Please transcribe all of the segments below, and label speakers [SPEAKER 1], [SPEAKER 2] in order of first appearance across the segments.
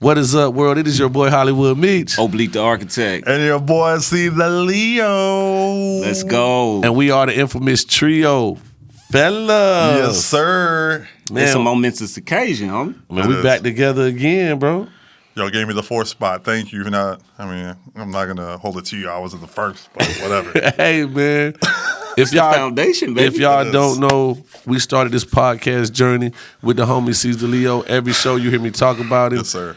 [SPEAKER 1] What is up, world? It is your boy Hollywood Meach.
[SPEAKER 2] Oblique the Architect.
[SPEAKER 3] And your boy CeezTheLeo.
[SPEAKER 2] Let's go.
[SPEAKER 1] And we are the infamous trio, fellas.
[SPEAKER 3] Yes, sir.
[SPEAKER 1] Man,
[SPEAKER 2] It's a momentous occasion, homie.
[SPEAKER 1] man, we back together again, bro.
[SPEAKER 3] Y'all gave me the fourth spot. Thank you. I'm not going to hold it to you. I was in the first, but whatever.
[SPEAKER 1] Hey, man. If
[SPEAKER 2] The
[SPEAKER 1] y'all
[SPEAKER 2] foundation, baby.
[SPEAKER 1] If y'all don't know, we started this podcast journey with the homie CeezTheLeo. Every show you hear me talk about it.
[SPEAKER 3] Yes, sir.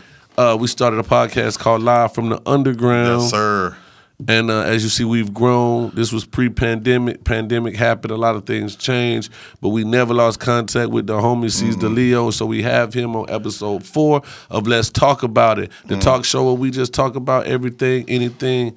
[SPEAKER 1] We started a podcast called Live from the Underground.
[SPEAKER 3] Yes, sir.
[SPEAKER 1] And as you see, we've grown. This was pre-pandemic. Pandemic happened. A lot of things changed. But we never lost contact with the homie CeezTheLeo. So we have him on episode 4 of Let's Talk About It. The talk show where we just talk about everything, anything,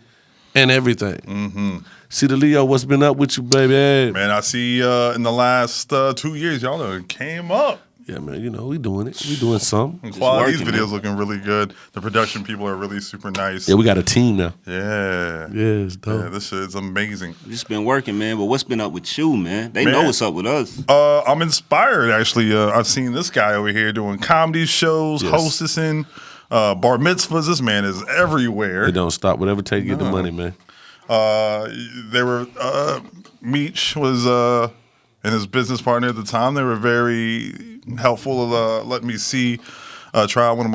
[SPEAKER 1] and everything. CeezTheLeo, what's been up with you, baby?
[SPEAKER 3] Man, I see in the last 2 years, y'all done came up.
[SPEAKER 1] Yeah, man, you know, we doing it. We doing something.
[SPEAKER 3] The quality of these
[SPEAKER 2] working,
[SPEAKER 3] videos looking really good. The production people are really super nice.
[SPEAKER 1] Yeah, we got a team now.
[SPEAKER 3] Yeah.
[SPEAKER 1] Yeah, it's dope.
[SPEAKER 3] Yeah, this shit's amazing.
[SPEAKER 2] Just been working, man. But what's been up with you, man? They know what's up with us.
[SPEAKER 3] I'm inspired, actually. I've seen this guy over here doing comedy shows, hostessing, bar mitzvahs. This man is everywhere.
[SPEAKER 1] It don't stop. Whatever take to get the money, man.
[SPEAKER 3] Meech was and his business partner at the time. They were very helpful of letting me try one of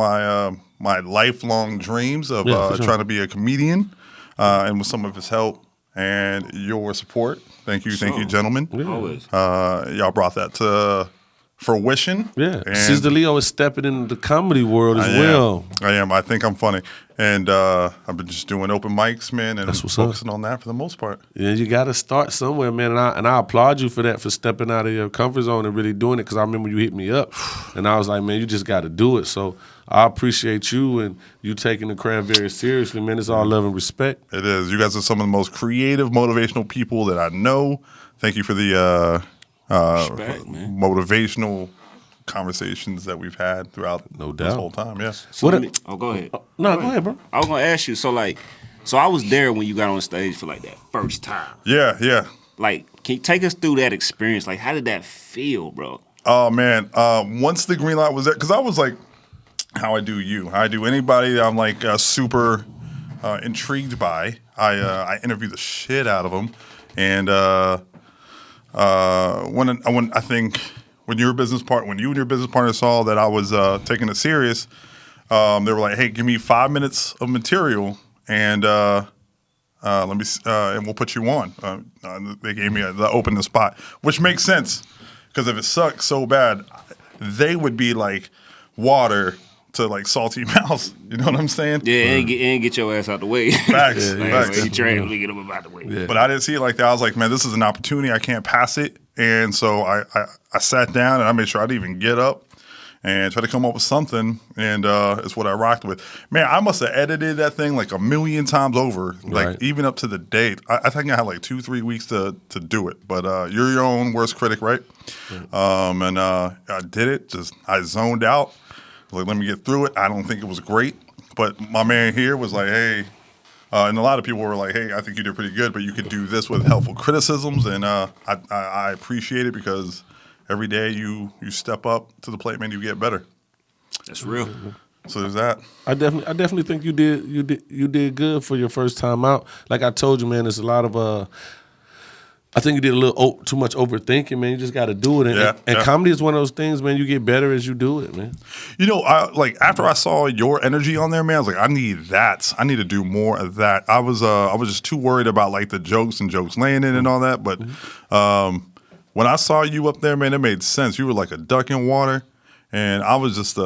[SPEAKER 3] my lifelong dreams of trying to be a comedian, and with some of his help and your support. Thank you, gentlemen.
[SPEAKER 2] Always.
[SPEAKER 3] Y'all brought that to fruition.
[SPEAKER 1] Yeah,
[SPEAKER 3] And
[SPEAKER 1] CeezTheLeo is stepping into the comedy world as well.
[SPEAKER 3] I am. I think I'm funny. And I've been just doing open mics, man, and focusing on that for the most part.
[SPEAKER 1] Yeah, you got to start somewhere, man. And I applaud you for that, for stepping out of your comfort zone and really doing it, because I remember you hit me up, and I was like, man, you just got to do it. So I appreciate you and you taking the craft very seriously, man. It's all love and respect.
[SPEAKER 3] It is. You guys are some of the most creative, motivational people that I know. Thank you for the
[SPEAKER 2] Respect, man.
[SPEAKER 3] motivational conversations that we've had throughout this whole time. Yeah.
[SPEAKER 2] So go ahead.
[SPEAKER 1] No, go ahead, bro.
[SPEAKER 2] I was gonna ask you. So I was there when you got on stage for like that first time.
[SPEAKER 3] Yeah.
[SPEAKER 2] Like, can you take us through that experience? Like, how did that feel, bro?
[SPEAKER 3] Oh, man. Once the green light was there, because I was like, how I do anybody that I'm like super intrigued by. I interview the shit out of them. And when you and your business partner saw that I was taking it serious, they were like, "Hey, give me 5 minutes of material, and and we'll put you on." They gave me the open the spot, which makes sense, because if it sucks so bad, they would be like water to like salty mouths. You know what I'm saying?
[SPEAKER 2] Yeah, and get your ass out the way.
[SPEAKER 3] Facts.
[SPEAKER 2] You trying to get them out the way.
[SPEAKER 1] Yeah.
[SPEAKER 3] But I didn't see it like that. I was like, man, this is an opportunity. I can't pass it. And so I sat down and I made sure I didn't even get up and try to come up with something. And it's what I rocked with. Man, I must have edited that thing like 1,000,000 times over, like even up to the date. I think I had like 2-3 weeks to do it. But you're your own worst critic, right? And I did it. I zoned out. Like, let me get through it. I don't think it was great. But my man here was like, hey, and a lot of people were like, hey, I think you did pretty good, but you could do this with helpful criticisms. And I appreciate it, because every day you step up to the plate, man, you get better.
[SPEAKER 2] That's real.
[SPEAKER 3] So there's that.
[SPEAKER 1] I definitely think you did good for your first time out. Like I told you, man, there's a lot of I think you did a little too much overthinking, man. You just got to do it. And comedy is one of those things, man. You get better as you do it, man.
[SPEAKER 3] You know, after I saw your energy on there, man, I was like, I need that. I need to do more of that. I was just too worried about like the jokes landing and all that. But when I saw you up there, man, it made sense. You were like a duck in water. And I was just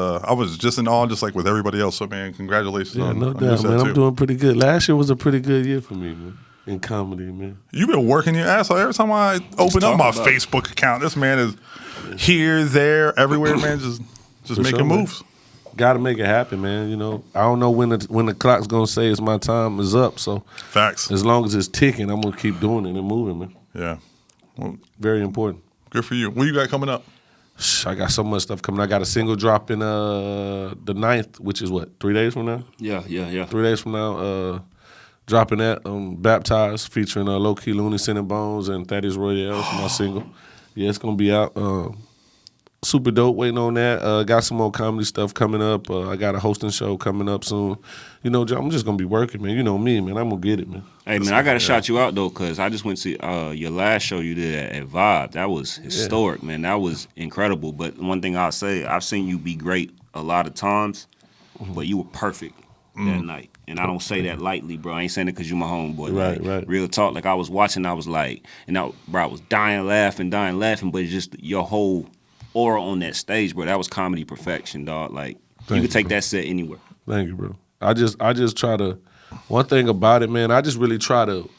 [SPEAKER 3] in awe, just like with everybody else. So, man, congratulations on
[SPEAKER 1] no doubt, man. I'm doing pretty good. Last year was a pretty good year for me, man. In comedy, man.
[SPEAKER 3] You've been working your ass off. Every time I open up my Facebook account, this man is here, there, everywhere, man, just making moves.
[SPEAKER 1] Got to make it happen, man. You know, I don't know when the clock's gonna say it's my time is up. So,
[SPEAKER 3] facts.
[SPEAKER 1] As long as it's ticking, I'm gonna keep doing it and moving, man.
[SPEAKER 3] Yeah, well,
[SPEAKER 1] very important.
[SPEAKER 3] Good for you. What you got coming up?
[SPEAKER 1] I got so much stuff coming. I got a single drop in the 9th, which is what, 3 days from now?
[SPEAKER 2] Yeah.
[SPEAKER 1] 3 days from now. Dropping that, Baptized, featuring Low-Key Looney, Sin and Bones, and Thaddeus Royale, my single. Yeah, it's going to be out super dope. Waiting on that. Got some more comedy stuff coming up. I got a hosting show coming up soon. You know, I'm just gonna be working, man. You know me, man. I'm gonna get it, man.
[SPEAKER 2] Hey, man, I got to shout you out, though, because I just went to your last show you did at Vibe. That was historic, man. That was incredible. But one thing I'll say, I've seen you be great a lot of times, but you were perfect that night. And I don't say that lightly, bro. I ain't saying it because you my homeboy.
[SPEAKER 1] Right.
[SPEAKER 2] Real talk. Like, I was watching, I was like, bro, I was dying laughing, but it's just your whole aura on that stage, bro. That was comedy perfection, dog. Like, you could take that set anywhere.
[SPEAKER 1] Thank you, bro. I just try to. One thing about it, man, I just really try to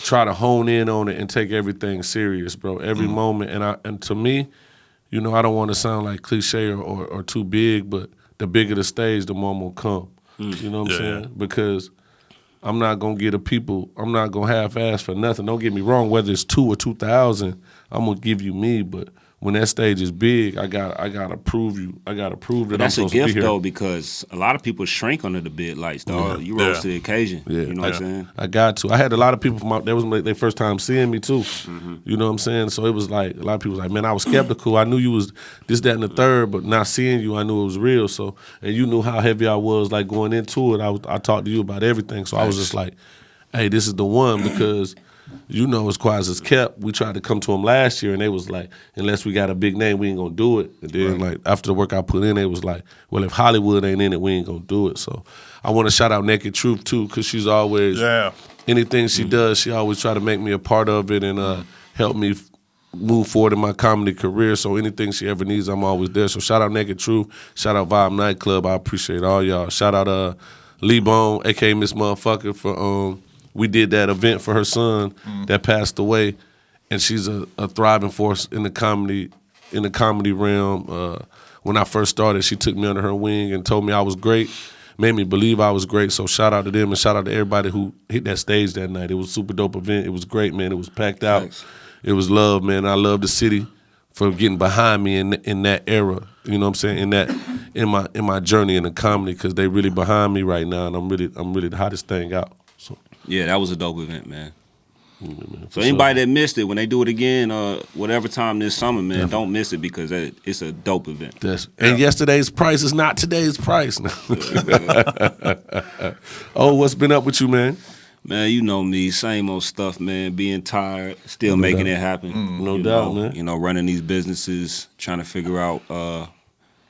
[SPEAKER 1] hone in on it and take everything serious, bro. Every moment, and to me, you know, I don't want to sound like cliche or too big, but the bigger the stage, the more I'm gonna come. You know what I'm saying? Because I'm not gonna get I'm not gonna half-ass for nothing. Don't get me wrong. Whether it's 2 or 2,000, I'm gonna give you me, but when that stage is big, I gotta prove you. I gotta prove that I'm supposed to be here.
[SPEAKER 2] That's a gift though, because a lot of people shrink under the bid lights, dog. You rose to the occasion. Yeah. You know what I'm saying?
[SPEAKER 1] I got to. I had a lot of people that was their first time seeing me too. You know what I'm saying? So it was like a lot of people was like, man, I was skeptical. I knew you was this, that, and the third, but not seeing you, I knew it was real. So, and you knew how heavy I was, like going into it. I talked to you about everything. So I was just like, hey, this is the one, because you know, as quiet as it's kept, we tried to come to them last year, and they was like, unless we got a big name, we ain't gonna do it. And then, like, after the work I put in, they was like, well, if Hollywood ain't in it, we ain't gonna do it. So I want to shout out Naked Truth, too, because she's always, anything she does, she always try to make me a part of it and help me move forward in my comedy career. So anything she ever needs, I'm always there. So shout out Naked Truth. Shout out Vibe Nightclub. I appreciate all y'all. Shout out Lee Bone, a.k.a. Miss Motherfucker, for we did that event for her son that passed away, and she's a thriving force in the comedy realm. When I first started, she took me under her wing and told me I was great, made me believe I was great. So shout out to them and shout out to everybody who hit that stage that night. It was a super dope event. It was great, man. It was packed out. Thanks. It was love, man. I love the city for getting behind me in that era. You know what I'm saying? In my journey in the comedy, because they really behind me right now, and I'm really the hottest thing out. So.
[SPEAKER 2] Yeah, that was a dope event, man. So anybody that missed it, when they do it again, whatever time this summer, man, don't miss it, because it's a dope event.
[SPEAKER 1] And yesterday's price is not today's price. Oh, what's been up with you, man?
[SPEAKER 2] Man, you know me, same old stuff, man. Being tired, still making it happen.
[SPEAKER 1] No doubt, man.
[SPEAKER 2] You know, running these businesses, trying to figure out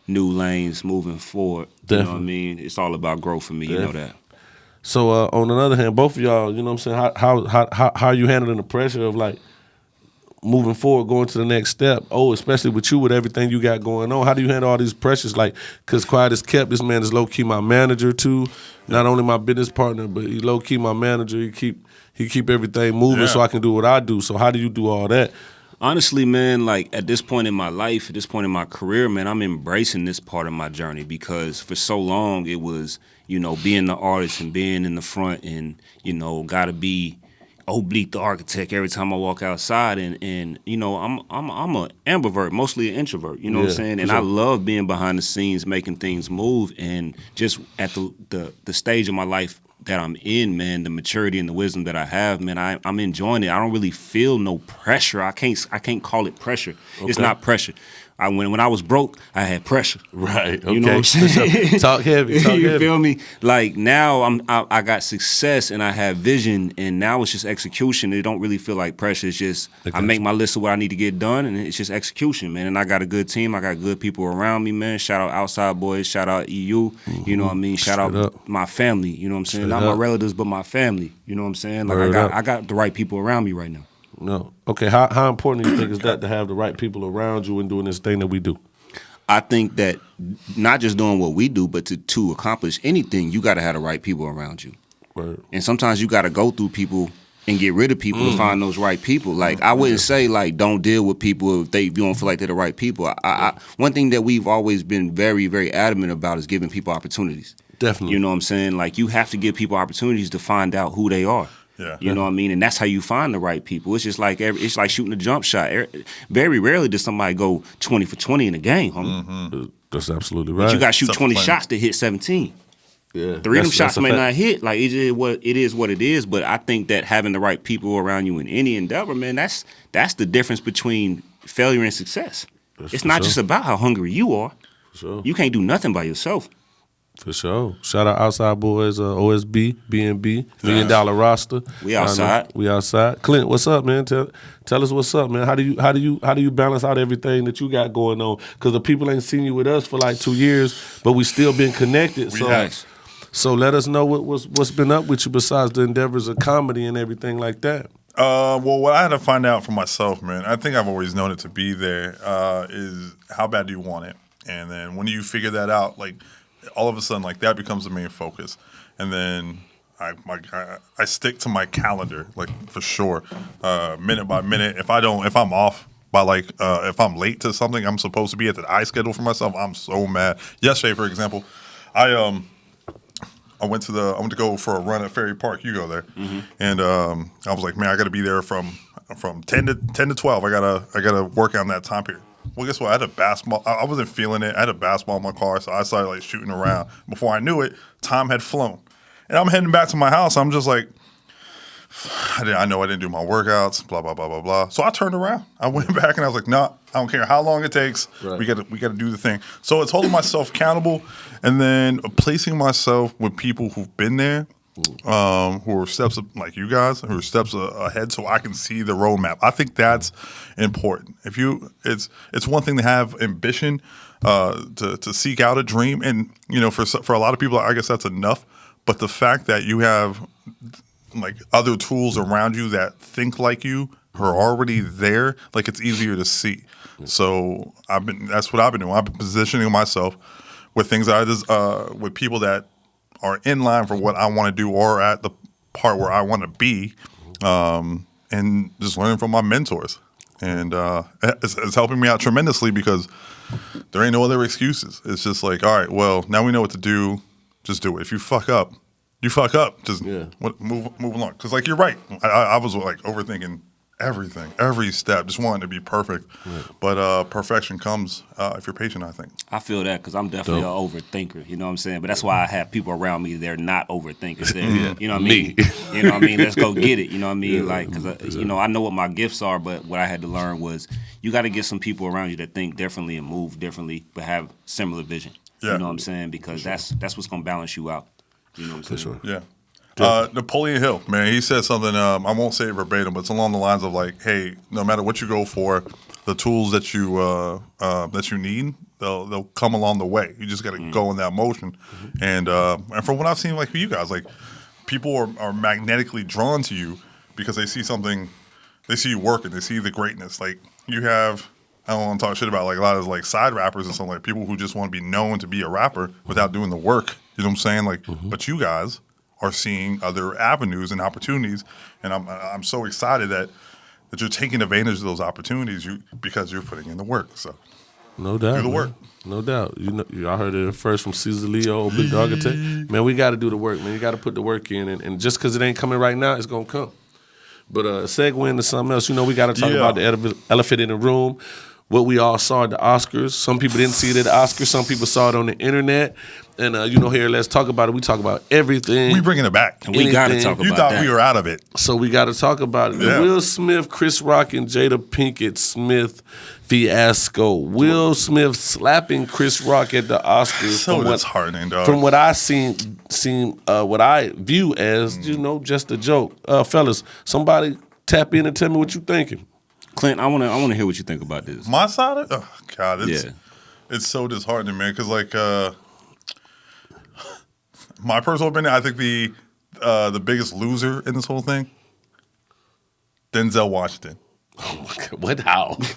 [SPEAKER 2] new lanes moving forward. Definitely. You know what I mean? It's all about growth for me, you know that.
[SPEAKER 1] So on the other hand, both of y'all, you know what I'm saying, how are you handling the pressure of, like, moving forward, going to the next step? Oh, especially with you, with everything you got going on. How do you handle all these pressures? Like, because quiet as kept, this man is low-key my manager too. Not only my business partner, but he low-key my manager. He keep everything moving so I can do what I do. So how do you do all that?
[SPEAKER 2] Honestly, man, like, at this point in my life, at this point in my career, man, I'm embracing this part of my journey, because for so long it was, you know, being the artist and being in the front and, you know, gotta be oblique the architect every time I walk outside, and you know, I'm an ambivert, mostly an introvert, you know what I'm saying? And I love being behind the scenes, making things move, and just at the stage of my life that I'm in, man, the maturity and the wisdom that I have, man, I'm enjoying it. I don't really feel no pressure. I can't call it pressure. Okay. It's not pressure. When I was broke, I had pressure.
[SPEAKER 1] Right. Okay.
[SPEAKER 2] You know what I'm saying?
[SPEAKER 1] Talk heavy.
[SPEAKER 2] You feel me? Like, now I got success and I have vision, and now it's just execution. It don't really feel like pressure. It's just I make my list of what I need to get done, and it's just execution, man. And I got a good team. I got good people around me, man. Shout out Outside Boys. Shout out EU. You know what I mean? Shout out my family. You know what I'm saying? Not my relatives, but my family. You know what I'm saying? Like, I got the right people around me right now.
[SPEAKER 1] No. Okay, how important do you think is that, to have the right people around you and doing this thing that we do?
[SPEAKER 2] I think that not just doing what we do, but to accomplish anything, you got to have the right people around you.
[SPEAKER 1] Right.
[SPEAKER 2] And sometimes you got to go through people and get rid of people to find those right people. Like, I wouldn't say, like, don't deal with people if you don't feel like they're the right people. One thing that we've always been very, very adamant about is giving people opportunities.
[SPEAKER 1] Definitely.
[SPEAKER 2] You know what I'm saying? Like, you have to give people opportunities to find out who they are.
[SPEAKER 3] Yeah.
[SPEAKER 2] You know what I mean? And that's how you find the right people. It's just like it's like shooting a jump shot. Very rarely does somebody go 20 for 20 in a game, homie.
[SPEAKER 1] Mm-hmm. That's absolutely right.
[SPEAKER 2] But you got to shoot 20 shots to hit 17.
[SPEAKER 1] Yeah.
[SPEAKER 2] 3 of them shots may not hit. Like, it is what it is. But I think that having the right people around you in any endeavor, man, that's the difference between failure and success. It's not just about how hungry you are.
[SPEAKER 1] For sure.
[SPEAKER 2] You can't do nothing by yourself.
[SPEAKER 1] For sure. Shout out Outside Boys, OSB, BNB, $1 million roster.
[SPEAKER 2] We outside.
[SPEAKER 1] We outside. Clint, what's up, man? Tell us what's up, man. How do you balance out everything that you got going on? Because the people ain't seen you with us for like 2 years, but we still been connected. So let us know what's been up with you besides the endeavors of comedy and everything like that.
[SPEAKER 3] Well, what I had to find out for myself, man, I think I've always known it to be there, is how bad do you want it? And then when you figure that out, like, all of a sudden, like, that becomes the main focus. And then I stick to my calendar, like, for sure, minute by minute. If I'm off by, like, if I'm late to something I'm supposed to be at that I schedule for myself, I'm so mad. Yesterday, for example, I went to go for a run at Ferry Park. You go there, and I was like, man, I got to be there from 10 to 12. I gotta work on that time period. Well, guess what? I had a basketball. I wasn't feeling it. I had a basketball in my car, so I started like shooting around. Before I knew it, time had flown, and I'm heading back to my house. I'm just like, I know I didn't do my workouts. Blah blah blah blah blah. So I turned around. I went back and I was like, nah, I don't care how long it takes. Right. We got to do the thing. So it's holding myself accountable, and then placing myself with people who've been there, who are steps like you guys, who are steps ahead, so I can see the roadmap. I think that's important. It's one thing to have ambition, to seek out a dream, and for a lot of people, I guess that's enough. But the fact that you have like other tools around you that think like you, who are already there, like it's easier to see. So that's what I've been doing. I've been positioning myself with things with people that are in line for what I want to do or at the part where I want to be, and just learning from my mentors. And it's helping me out tremendously because there ain't no other excuses. It's just like, all right, well, now we know what to do. Just do it. If you fuck up, you fuck up. Just move along. Because like you're right. I was like overthinking everything, every step, just wanting to be perfect. Right. But perfection comes if you're patient, I think.
[SPEAKER 2] I feel that because I'm definitely an overthinker, you know what I'm saying? But that's why I have people around me, they're not overthinkers. You know what I mean? You know what I mean? Let's go get it, you know what I mean? Like, because, I know what my gifts are, but what I had to learn was you got to get some people around you that think differently and move differently, but have similar vision. You know what I'm saying? Because that's what's going to balance you out. You know what I'm saying?
[SPEAKER 3] Yeah. Napoleon Hill, man, he said something, I won't say it verbatim, but it's along the lines of like, hey, no matter what you go for, the tools that you need, they'll come along the way. You just got to go in that motion. And from what I've seen, like for you guys, like people are magnetically drawn to you because they see something, they see you working, they see the greatness. Like you have, I don't want to talk shit about like a lot of like side rappers and something, like people who just want to be known to be a rapper without doing the work. You know what I'm saying? Like, but you guys are seeing other avenues and opportunities, and I'm so excited that you're taking advantage of those opportunities because you're putting in the work. So,
[SPEAKER 1] no doubt,
[SPEAKER 3] do the work.
[SPEAKER 1] No doubt. Y'all heard it first from CeezTheLeo, Big Dog Attack. Man, we got to do the work, man. You got to put the work in, and just because it ain't coming right now, it's gonna come. But segue into something else. We got to talk about the elephant in the room. What we all saw at the Oscars. Some people didn't see it at the Oscars. Some people saw it on the internet. And, here, let's talk about it. We talk about everything.
[SPEAKER 3] We bringing it back.
[SPEAKER 2] And we got to talk about it.
[SPEAKER 3] You thought we were out of it.
[SPEAKER 1] So we got to talk about it. Yeah. The Will Smith, Chris Rock, and Jada Pinkett Smith fiasco. Will Smith slapping Chris Rock at the Oscars.
[SPEAKER 3] So disheartening, dog.
[SPEAKER 1] From what I seen what I view as, just a joke. Fellas, somebody tap in and tell me what you thinking.
[SPEAKER 2] Clint, I want to hear what you think about this.
[SPEAKER 3] My side of it? Oh, God. It's so disheartening, man, because, like, my personal opinion, I think the biggest loser in this whole thing, Denzel Washington.
[SPEAKER 1] Oh my God! What? How is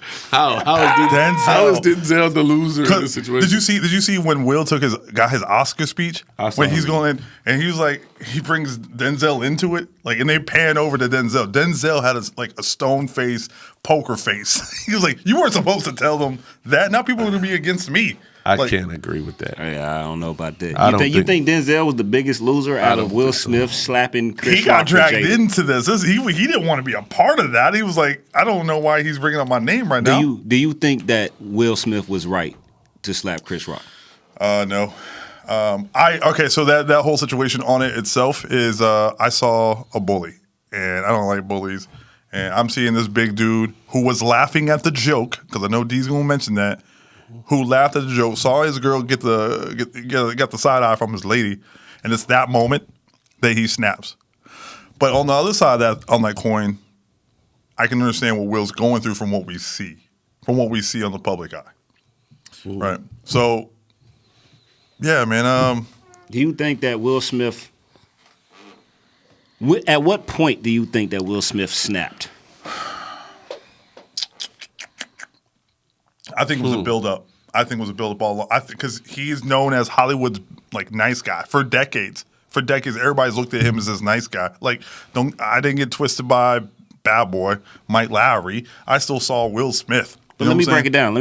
[SPEAKER 1] Denzel the loser in this situation?
[SPEAKER 3] Did you see when Will got his Oscar speech when he's going in and he was like he brings Denzel into it and they pan over to Denzel. Denzel had a stone face, poker face. He was like, you weren't supposed to tell them that. Now people are gonna be against me.
[SPEAKER 1] I can't agree with that.
[SPEAKER 2] Yeah, I don't know about that. You think Denzel was the biggest loser out of Will Smith slapping Chris Rock?
[SPEAKER 3] He got dragged into this. He didn't want to be a part of that. He was like, I don't know why he's bringing up my name right now.
[SPEAKER 2] Do you think that Will Smith was right to slap Chris Rock?
[SPEAKER 3] No. So that whole situation on it itself is I saw a bully, and I don't like bullies. And I'm seeing this big dude who was laughing at the joke, because I know D's going to mention that, who laughed at the joke, saw his girl get the side eye from his lady, and it's that moment that he snaps. But on the other side of that coin, I can understand what Will's going through from what we see on the public eye. Ooh. Right. So, yeah, man.
[SPEAKER 2] Do you think that Will Smith? At what point do you think that Will Smith snapped?
[SPEAKER 3] I think it was a build-up. I think it was a build-up all along. Because he's known as Hollywood's nice guy for decades. For decades, everybody's looked at him as this nice guy. I didn't get twisted by Bad Boy, Mike Lowry. I still saw Will Smith.
[SPEAKER 2] But let me break it down.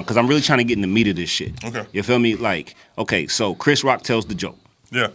[SPEAKER 2] Because I'm really trying to get in the meat of this shit.
[SPEAKER 3] Okay.
[SPEAKER 2] You feel me? So Chris Rock tells the joke.
[SPEAKER 3] Yeah.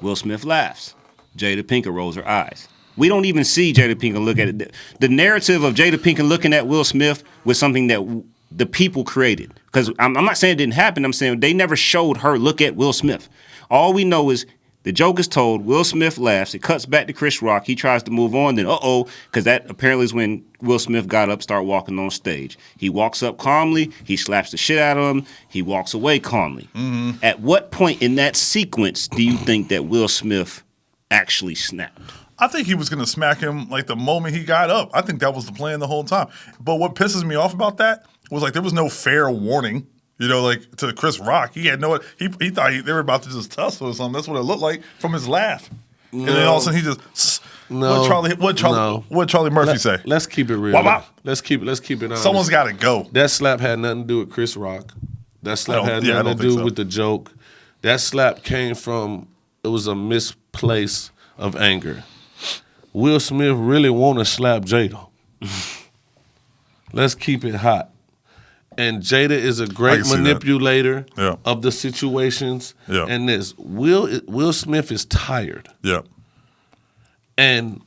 [SPEAKER 2] Will Smith laughs. Jada Pinkett rolls her eyes. We don't even see Jada Pinkett look at it. The narrative of Jada Pinkett looking at Will Smith was something that the people created. Because I'm not saying it didn't happen. I'm saying they never showed her look at Will Smith. All we know is the joke is told, Will Smith laughs, it cuts back to Chris Rock, he tries to move on, then because that apparently is when Will Smith got up, started walking on stage. He walks up calmly, he slaps the shit out of him, he walks away calmly. Mm-hmm. At what point in that sequence do you think that Will Smith actually snapped?
[SPEAKER 3] I think he was going to smack him the moment he got up. I think that was the plan the whole time. But what pisses me off about that was there was no fair warning. To Chris Rock, he had he thought they were about to just tussle or something. That's what it looked like from his laugh. No. And then all of a sudden he just what Charlie Murphy say?
[SPEAKER 1] Let's keep it real.
[SPEAKER 3] Wow.
[SPEAKER 1] Let's keep it honest.
[SPEAKER 3] Someone's got to go.
[SPEAKER 1] That slap had nothing to do with Chris Rock. That slap had nothing to do with the joke. That slap came from it was a misplace of anger. Will Smith really want to slap Jada. Let's keep it hot. And Jada is a great manipulator of the situations. Yeah. And Will Smith is tired.
[SPEAKER 3] Yeah.
[SPEAKER 1] And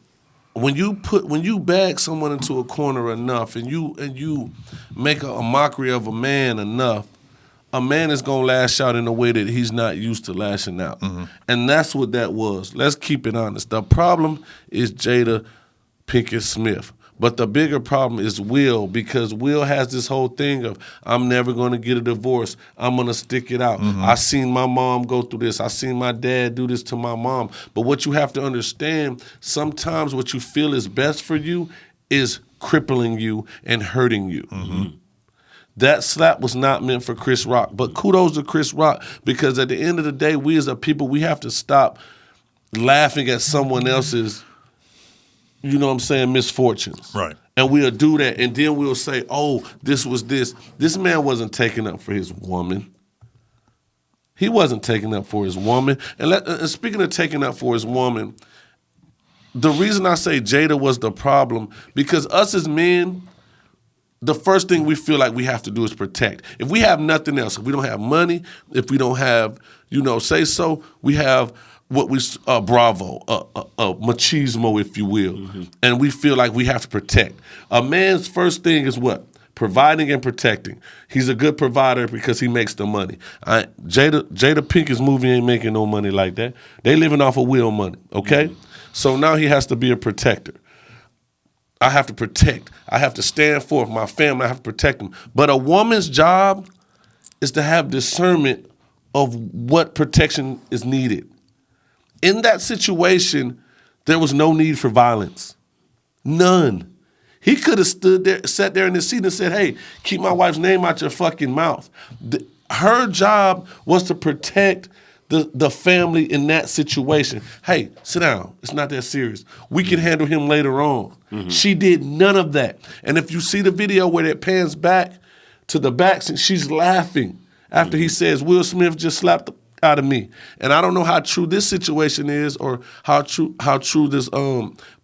[SPEAKER 1] when you bag someone into a corner enough and you make a mockery of a man enough, a man is gonna lash out in a way that he's not used to lashing out. Mm-hmm. And that's what that was. Let's keep it honest. The problem is Jada Pinkett Smith. But the bigger problem is Will, because Will has this whole thing of, I'm never going to get a divorce. I'm going to stick it out. Mm-hmm. I seen my mom go through this. I seen my dad do this to my mom. But what you have to understand, sometimes what you feel is best for you is crippling you and hurting you. Mm-hmm. That slap was not meant for Chris Rock. But kudos to Chris Rock, because at the end of the day, we as a people, we have to stop laughing at someone else's misfortunes.
[SPEAKER 3] Right.
[SPEAKER 1] And we'll do that, and then we'll say, this was this. This man wasn't taking up for his woman. He wasn't taking up for his woman. And speaking of taking up for his woman, the reason I say Jada was the problem, because us as men, the first thing we feel like we have to do is protect. If we have nothing else, if we don't have money, if we don't have, we have what we machismo, if you will, mm-hmm. And we feel like we have to protect. A man's first thing is what? Providing and protecting. He's a good provider because he makes the money. Jada Pinkett's movie ain't making no money like that. They living off of Will money, okay? Mm-hmm. So now he has to be a protector. I have to protect. I have to stand for my family. I have to protect them. But a woman's job is to have discernment of what protection is needed. In that situation, there was no need for violence. None. He could have sat there in his seat and said, hey, keep my wife's name out your fucking mouth. Her job was to protect the family in that situation. Hey, sit down. It's not that serious. We can handle him later on. Mm-hmm. She did none of that. And if you see the video where it pans back to the back, she's laughing after he says, Will Smith just slapped out of me. And I don't know how true this situation is or how true this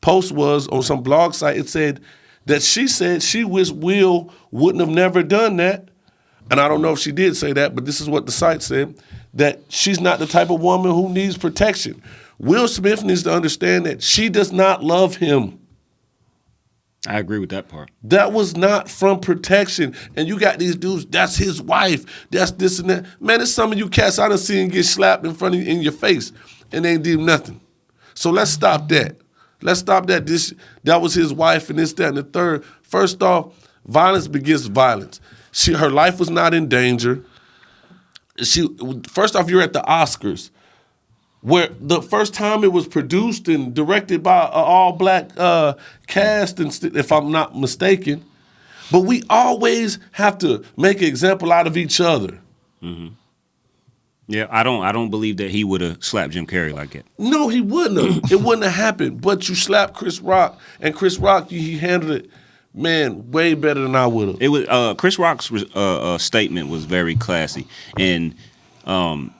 [SPEAKER 1] post was on some blog site. It said that she said she wished Will wouldn't have never done that. And I don't know if she did say that, but this is what the site said, that she's not the type of woman who needs protection. Will Smith needs to understand that she does not love him.
[SPEAKER 2] I agree with that part.
[SPEAKER 1] That was not from protection. And you got these dudes, that's his wife, that's this and that. Man, it's some of you cats I done seen get slapped in front of you in your face and they ain't did nothing. So let's stop that. Let's stop that. That was his wife and this, that, and the third. First off, violence begets violence. Her life was not in danger. First off, you're at the Oscars, where the first time it was produced and directed by an all-black cast, if I'm not mistaken. But we always have to make an example out of each other.
[SPEAKER 2] Mm-hmm. Yeah, I don't believe that he would have slapped Jim Carrey like that.
[SPEAKER 1] No, he wouldn't have. It wouldn't have happened. But you slapped Chris Rock, and Chris Rock, he handled it, man, way better than I would have.
[SPEAKER 2] It was Chris Rock's statement was very classy, and I'm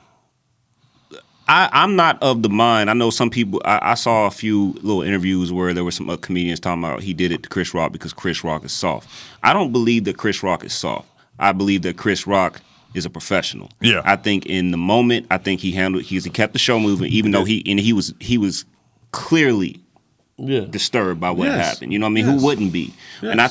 [SPEAKER 2] not of the mind. I know some people. I saw a few little interviews where there were some comedians talking about he did it to Chris Rock because Chris Rock is soft. I don't believe that Chris Rock is soft. I believe that Chris Rock is a professional.
[SPEAKER 3] Yeah.
[SPEAKER 2] I think in the moment, I think he kept the show moving, even though he was clearly disturbed by what happened. You know what I mean? Who wouldn't be? Yes. And I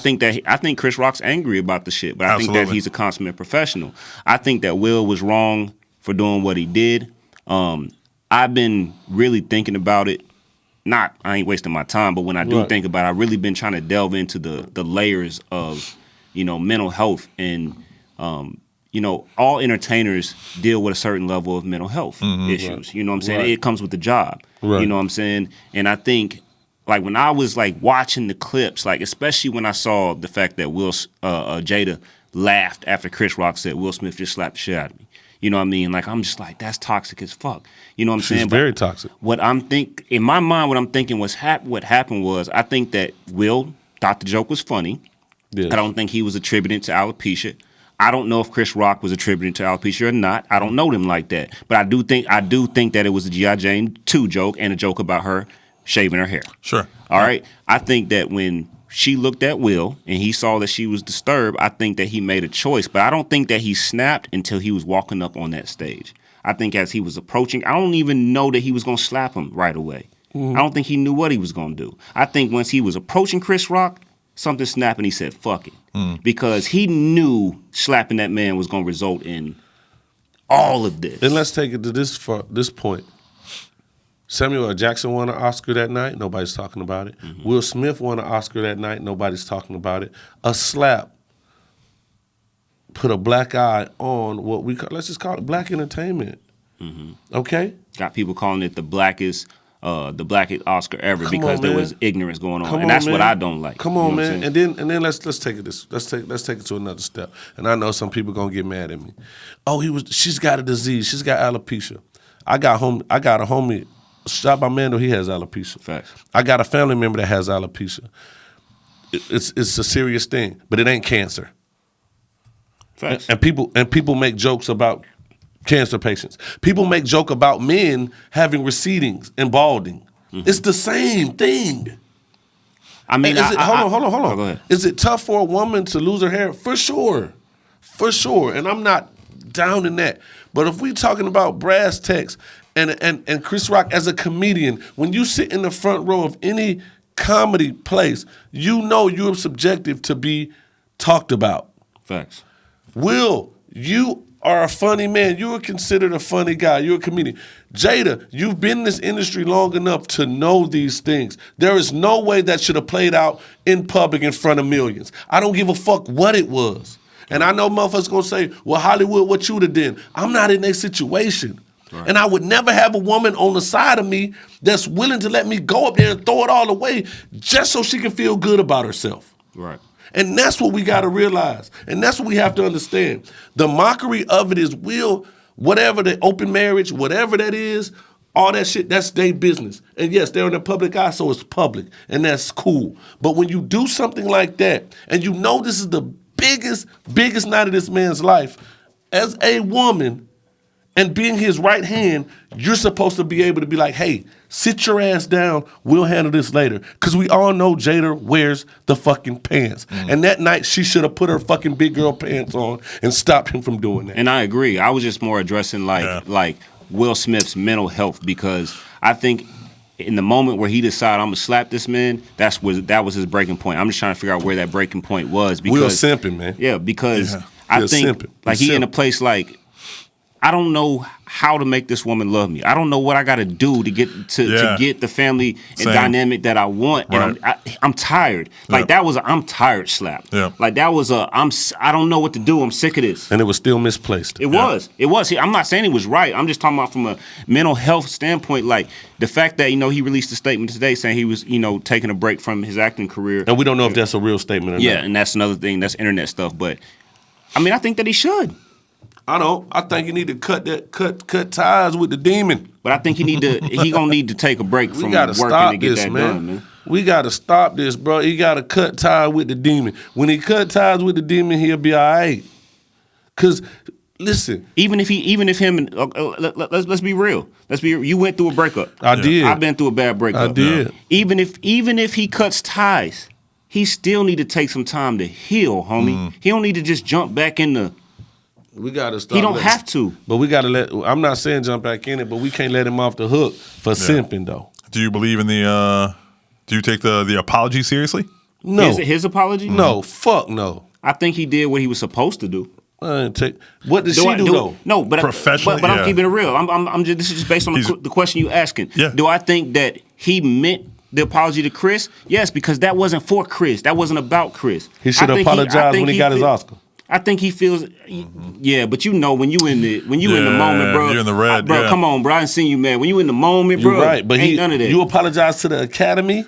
[SPEAKER 2] think Chris Rock's angry about the shit, but I think that he's a consummate professional. I think that Will was wrong for doing what he did. I've been really thinking about it. I ain't wasting my time, but when I do think about it, I've really been trying to delve into the layers of, mental health and all entertainers deal with a certain level of mental health issues. Right. You know what I'm saying? Right. It comes with the job. Right. You know what I'm saying? And I think, like, when I was, like, watching the clips, like, especially when I saw the fact that Jada laughed after Chris Rock said Will Smith just slapped the shit out of me. You know what I mean? Like, I'm just like, that's toxic as fuck. You know what I'm saying?
[SPEAKER 1] She's very toxic.
[SPEAKER 2] In my mind, what I'm thinking what happened was, I think that Will thought the joke was funny. Yes. I don't think he was attributing to alopecia. I don't know if Chris Rock was attributing to alopecia or not. I don't know them like that. But I do think that it was a G.I. Jane 2 joke and a joke about her shaving her hair.
[SPEAKER 3] Sure.
[SPEAKER 2] All right? I think that when she looked at Will and he saw that she was disturbed, I think that he made a choice. But I don't think that he snapped until he was walking up on that stage. I think as he was approaching, I don't even know that he was going to slap him right away. Mm-hmm. I don't think he knew what he was going to do. I think once he was approaching Chris Rock, something snapped and he said, fuck it. Because he knew slapping that man was going to result in all of this.
[SPEAKER 1] And let's take it to this point. Samuel L. Jackson won an Oscar that night. Nobody's talking about it. Mm-hmm. Will Smith won an Oscar that night. Nobody's talking about it. A slap put a black eye on what let's just call it black entertainment. Mm-hmm. Okay?
[SPEAKER 2] Got people calling it the blackest Oscar ever because there was ignorance going on, and that's what I don't like.
[SPEAKER 1] Come on, man. And then let's take it let's take it to another step. And I know some people gonna get mad at me. Oh, she's got a disease. She's got alopecia. I got a homie shot by Mando. He has alopecia.
[SPEAKER 2] Facts.
[SPEAKER 1] I got a family member that has alopecia. It's a serious thing, but it ain't cancer.
[SPEAKER 2] Facts.
[SPEAKER 1] And people make jokes about cancer patients. People make joke about men having recedings and balding. Mm-hmm. It's the same thing.
[SPEAKER 2] I mean,
[SPEAKER 1] hold on.
[SPEAKER 2] Oh, go ahead.
[SPEAKER 1] Is it tough for a woman to lose her hair? For sure. And I'm not down in that. But if we talking about brass tacks and Chris Rock as a comedian, when you sit in the front row of any comedy place, you know you're subjective to be talked about.
[SPEAKER 2] Facts.
[SPEAKER 1] Will, you are a funny man. You are considered a funny guy. You're a comedian. Jada, you've been in this industry long enough to know these things. There is no way that should have played out in public in front of millions. I don't give a fuck what it was. And I know motherfuckers gonna say, well, Hollywood, what you would have done? I'm not in that situation. Right. And I would never have a woman on the side of me that's willing to let me go up there and throw it all away just so she can feel good about herself.
[SPEAKER 2] Right.
[SPEAKER 1] And that's what we got to realize. And that's what we have to understand. The mockery of it is whatever the open marriage, whatever that is, all that shit, that's their business. And yes, they're in the public eye, so it's public. And that's cool. But when you do something like that, and you know this is the biggest night of this man's life, as a woman, and being his right hand, you're supposed to be able to be like, hey, sit your ass down. We'll handle this later. Because we all know Jada wears the fucking pants. Mm. And that night, she should have put her fucking big girl pants on and stopped him from doing that.
[SPEAKER 2] And I agree. I was just more addressing like Will Smith's mental health, because I think in the moment where he decided I'm going to slap this man, that was his breaking point. I'm just trying to figure out where that breaking point was. Because,
[SPEAKER 1] Will simping, man.
[SPEAKER 2] Yeah, because I think like he in a place like, I don't know how to make this woman love me. I don't know what I got to do to get to get the family and dynamic that I want. And I'm tired. Like that was I'm tired slap.
[SPEAKER 3] Yeah.
[SPEAKER 2] Like that was I don't know what to do. I'm sick of this.
[SPEAKER 1] And it was still misplaced.
[SPEAKER 2] It was. I'm not saying he was right. I'm just talking about from a mental health standpoint. Like the fact that he released a statement today saying he was taking a break from his acting career.
[SPEAKER 1] And we don't know if that's a real statement or not.
[SPEAKER 2] Yeah, and that's another thing. That's internet stuff. But I mean, I think that he should.
[SPEAKER 1] I don't. I think you need to cut ties with the demon.
[SPEAKER 2] But I think he gonna need to take a break from working to get that done, man.
[SPEAKER 1] We gotta stop this, bro. He gotta cut ties with the demon. When he cut ties with the demon, he'll be all right. Cause listen,
[SPEAKER 2] even if him and let's be real. You went through a breakup.
[SPEAKER 1] I did.
[SPEAKER 2] I've been through a bad breakup.
[SPEAKER 1] I did.
[SPEAKER 2] Even if he cuts ties, he still need to take some time to heal, homie. He don't need to just jump back in the.
[SPEAKER 1] We gotta stop.
[SPEAKER 2] He don't have to.
[SPEAKER 1] But we gotta let. I'm not saying jump back in it, but we can't let him off the hook for simping though.
[SPEAKER 3] Do you believe in the? Do you take the apology seriously?
[SPEAKER 1] No.
[SPEAKER 2] His apology?
[SPEAKER 1] No. Fuck no.
[SPEAKER 2] I think he did what he was supposed to do.
[SPEAKER 1] What did she do though?
[SPEAKER 2] No, but
[SPEAKER 3] professionally,
[SPEAKER 2] but I'm keeping it real. I'm just, this is just based on the question you asking.
[SPEAKER 3] Yeah.
[SPEAKER 2] Do I think that he meant the apology to Chris? Yes, because that wasn't for Chris. That wasn't about Chris.
[SPEAKER 1] He should have apologized when he got his Oscar.
[SPEAKER 2] I think he feels, yeah, but when you in the moment, bro.
[SPEAKER 3] You're in the red,
[SPEAKER 2] bro.
[SPEAKER 3] yeah.
[SPEAKER 2] Come on, bro. I done seen you, man. When you in the moment, bro.
[SPEAKER 1] You're right, but
[SPEAKER 2] ain't none of that.
[SPEAKER 1] You apologize to the Academy.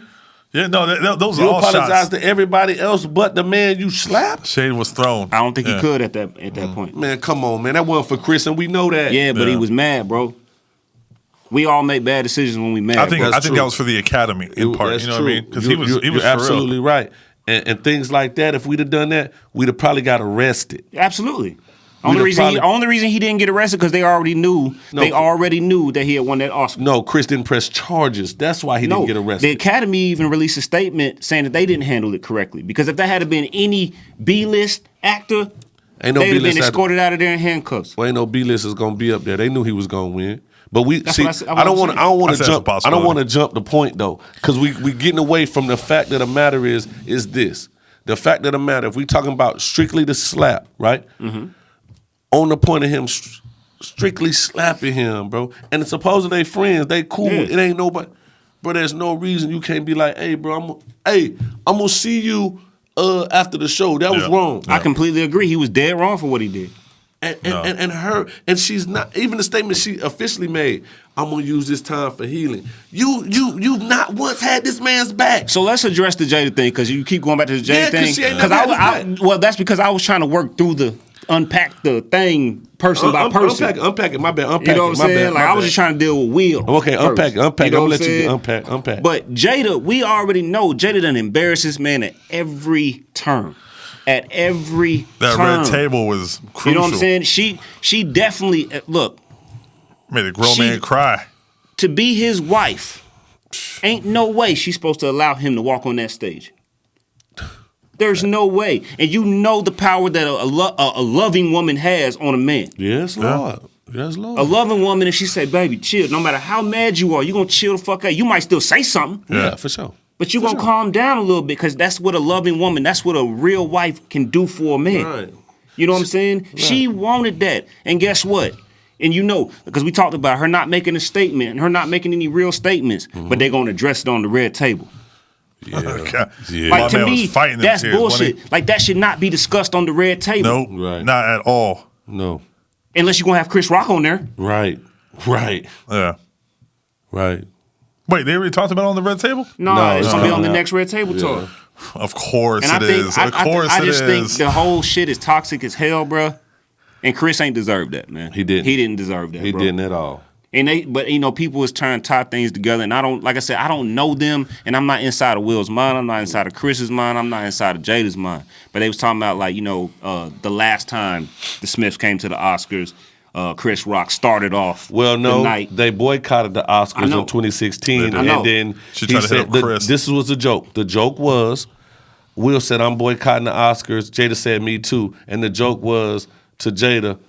[SPEAKER 3] Yeah, no, those are
[SPEAKER 1] You
[SPEAKER 3] all
[SPEAKER 1] apologize
[SPEAKER 3] shots.
[SPEAKER 1] to everybody else but the man you slapped.
[SPEAKER 3] Shade was thrown.
[SPEAKER 2] I don't think he could at that point.
[SPEAKER 1] Man, come on, man. That wasn't for Chris, and we know that.
[SPEAKER 2] Yeah, but he was mad, bro. We all make bad decisions when we mad.
[SPEAKER 3] I think
[SPEAKER 2] bro.
[SPEAKER 3] that was for the Academy in part.
[SPEAKER 1] That's
[SPEAKER 3] You know
[SPEAKER 1] true.
[SPEAKER 3] what I mean? Because he was
[SPEAKER 1] You're
[SPEAKER 3] for
[SPEAKER 1] absolutely
[SPEAKER 3] real.
[SPEAKER 1] right. And things like that, if we'd have done that, we'd have probably got arrested.
[SPEAKER 2] Absolutely. Only reason he didn't get arrested because they already knew that he had won that Oscar.
[SPEAKER 1] No, Chris didn't press charges. That's why he didn't get arrested.
[SPEAKER 2] The Academy even released a statement saying that they didn't handle it correctly. Because if that had been any B-list actor, they'd have been escorted out of there in handcuffs.
[SPEAKER 1] Well, ain't no B-list is gonna be up there. They knew he was gonna win. But I don't want to jump. I don't want to jump the point though, because we getting away from the fact of the matter is this. The fact of the matter, if we talking about strictly the slap, right? Mm-hmm. On the point of him strictly slapping him, bro. And supposedly they friends, they cool. Yeah. It ain't nobody. Bro, there's no reason you can't be like, hey, bro, I'm gonna see you after the show. That was wrong.
[SPEAKER 2] I completely agree. He was dead wrong for what he did.
[SPEAKER 1] And she's not, even the statement she officially made, I'm gonna use this time for healing. You've not once had this man's back.
[SPEAKER 2] So let's address the Jada thing, because you keep going back to the Jada thing. Well, that's because I was trying to work through unpack the thing person by person.
[SPEAKER 1] Unpack it, my bad. Unpack
[SPEAKER 2] you know what I'm saying?
[SPEAKER 1] I
[SPEAKER 2] was just trying to deal with Will.
[SPEAKER 1] Okay, unpack it. I'm gonna let you unpack.
[SPEAKER 2] But Jada, we already know Jada done embarrassed this man at every turn. At every
[SPEAKER 3] turn. Red table was crucial.
[SPEAKER 2] You know what I'm saying? She definitely, look.
[SPEAKER 3] Made a grown man cry.
[SPEAKER 2] To be his wife, ain't no way she's supposed to allow him to walk on that stage. There's no way. And you know the power that a loving woman has on a man.
[SPEAKER 1] Yes, Lord. Yes, Lord.
[SPEAKER 2] A loving woman, if she say, baby, chill, no matter how mad you are, you're going to chill the fuck out. You might still say something.
[SPEAKER 1] Yeah, for sure.
[SPEAKER 2] But you're going to calm down a little bit, because that's what a loving woman, that's what a real wife can do for a man.
[SPEAKER 1] Right.
[SPEAKER 2] You know what I'm saying? Right. She wanted that. And guess what? And you know, because we talked about her not making a statement and her not making any real statements, but they're going to address it on the red table.
[SPEAKER 1] Yeah. Yeah.
[SPEAKER 2] Like, to me, that's bullshit. Like, that should not be discussed on the red table.
[SPEAKER 3] Nope, right. Not at all.
[SPEAKER 1] No.
[SPEAKER 2] Unless you're going to have Chris Rock on there.
[SPEAKER 1] Right.
[SPEAKER 3] Yeah.
[SPEAKER 1] Right.
[SPEAKER 3] Wait, they already talked about it on the red table?
[SPEAKER 2] No, it's going to be on the next red table talk.
[SPEAKER 3] Of course
[SPEAKER 2] and
[SPEAKER 3] it is.
[SPEAKER 2] I just think the whole shit is toxic as hell, bro. And Chris ain't deserved that, man.
[SPEAKER 1] He didn't.
[SPEAKER 2] He didn't deserve that,
[SPEAKER 1] He
[SPEAKER 2] bro.
[SPEAKER 1] didn't at all.
[SPEAKER 2] But you know, people is trying to tie things together, and I don't, like I said, I don't know them, and I'm not inside of Will's mind, I'm not inside of Chris's mind, I'm not inside of Jada's mind. But they was talking about, like, you know, the last time the Smiths came to the Oscars, Chris Rock started off.
[SPEAKER 1] Well, no,
[SPEAKER 2] the night.
[SPEAKER 1] They boycotted the Oscars in 2016, and then he said, "This was a joke." The joke was, Will said, "I'm boycotting the Oscars." Jada said, "Me too." And the joke was to Jada,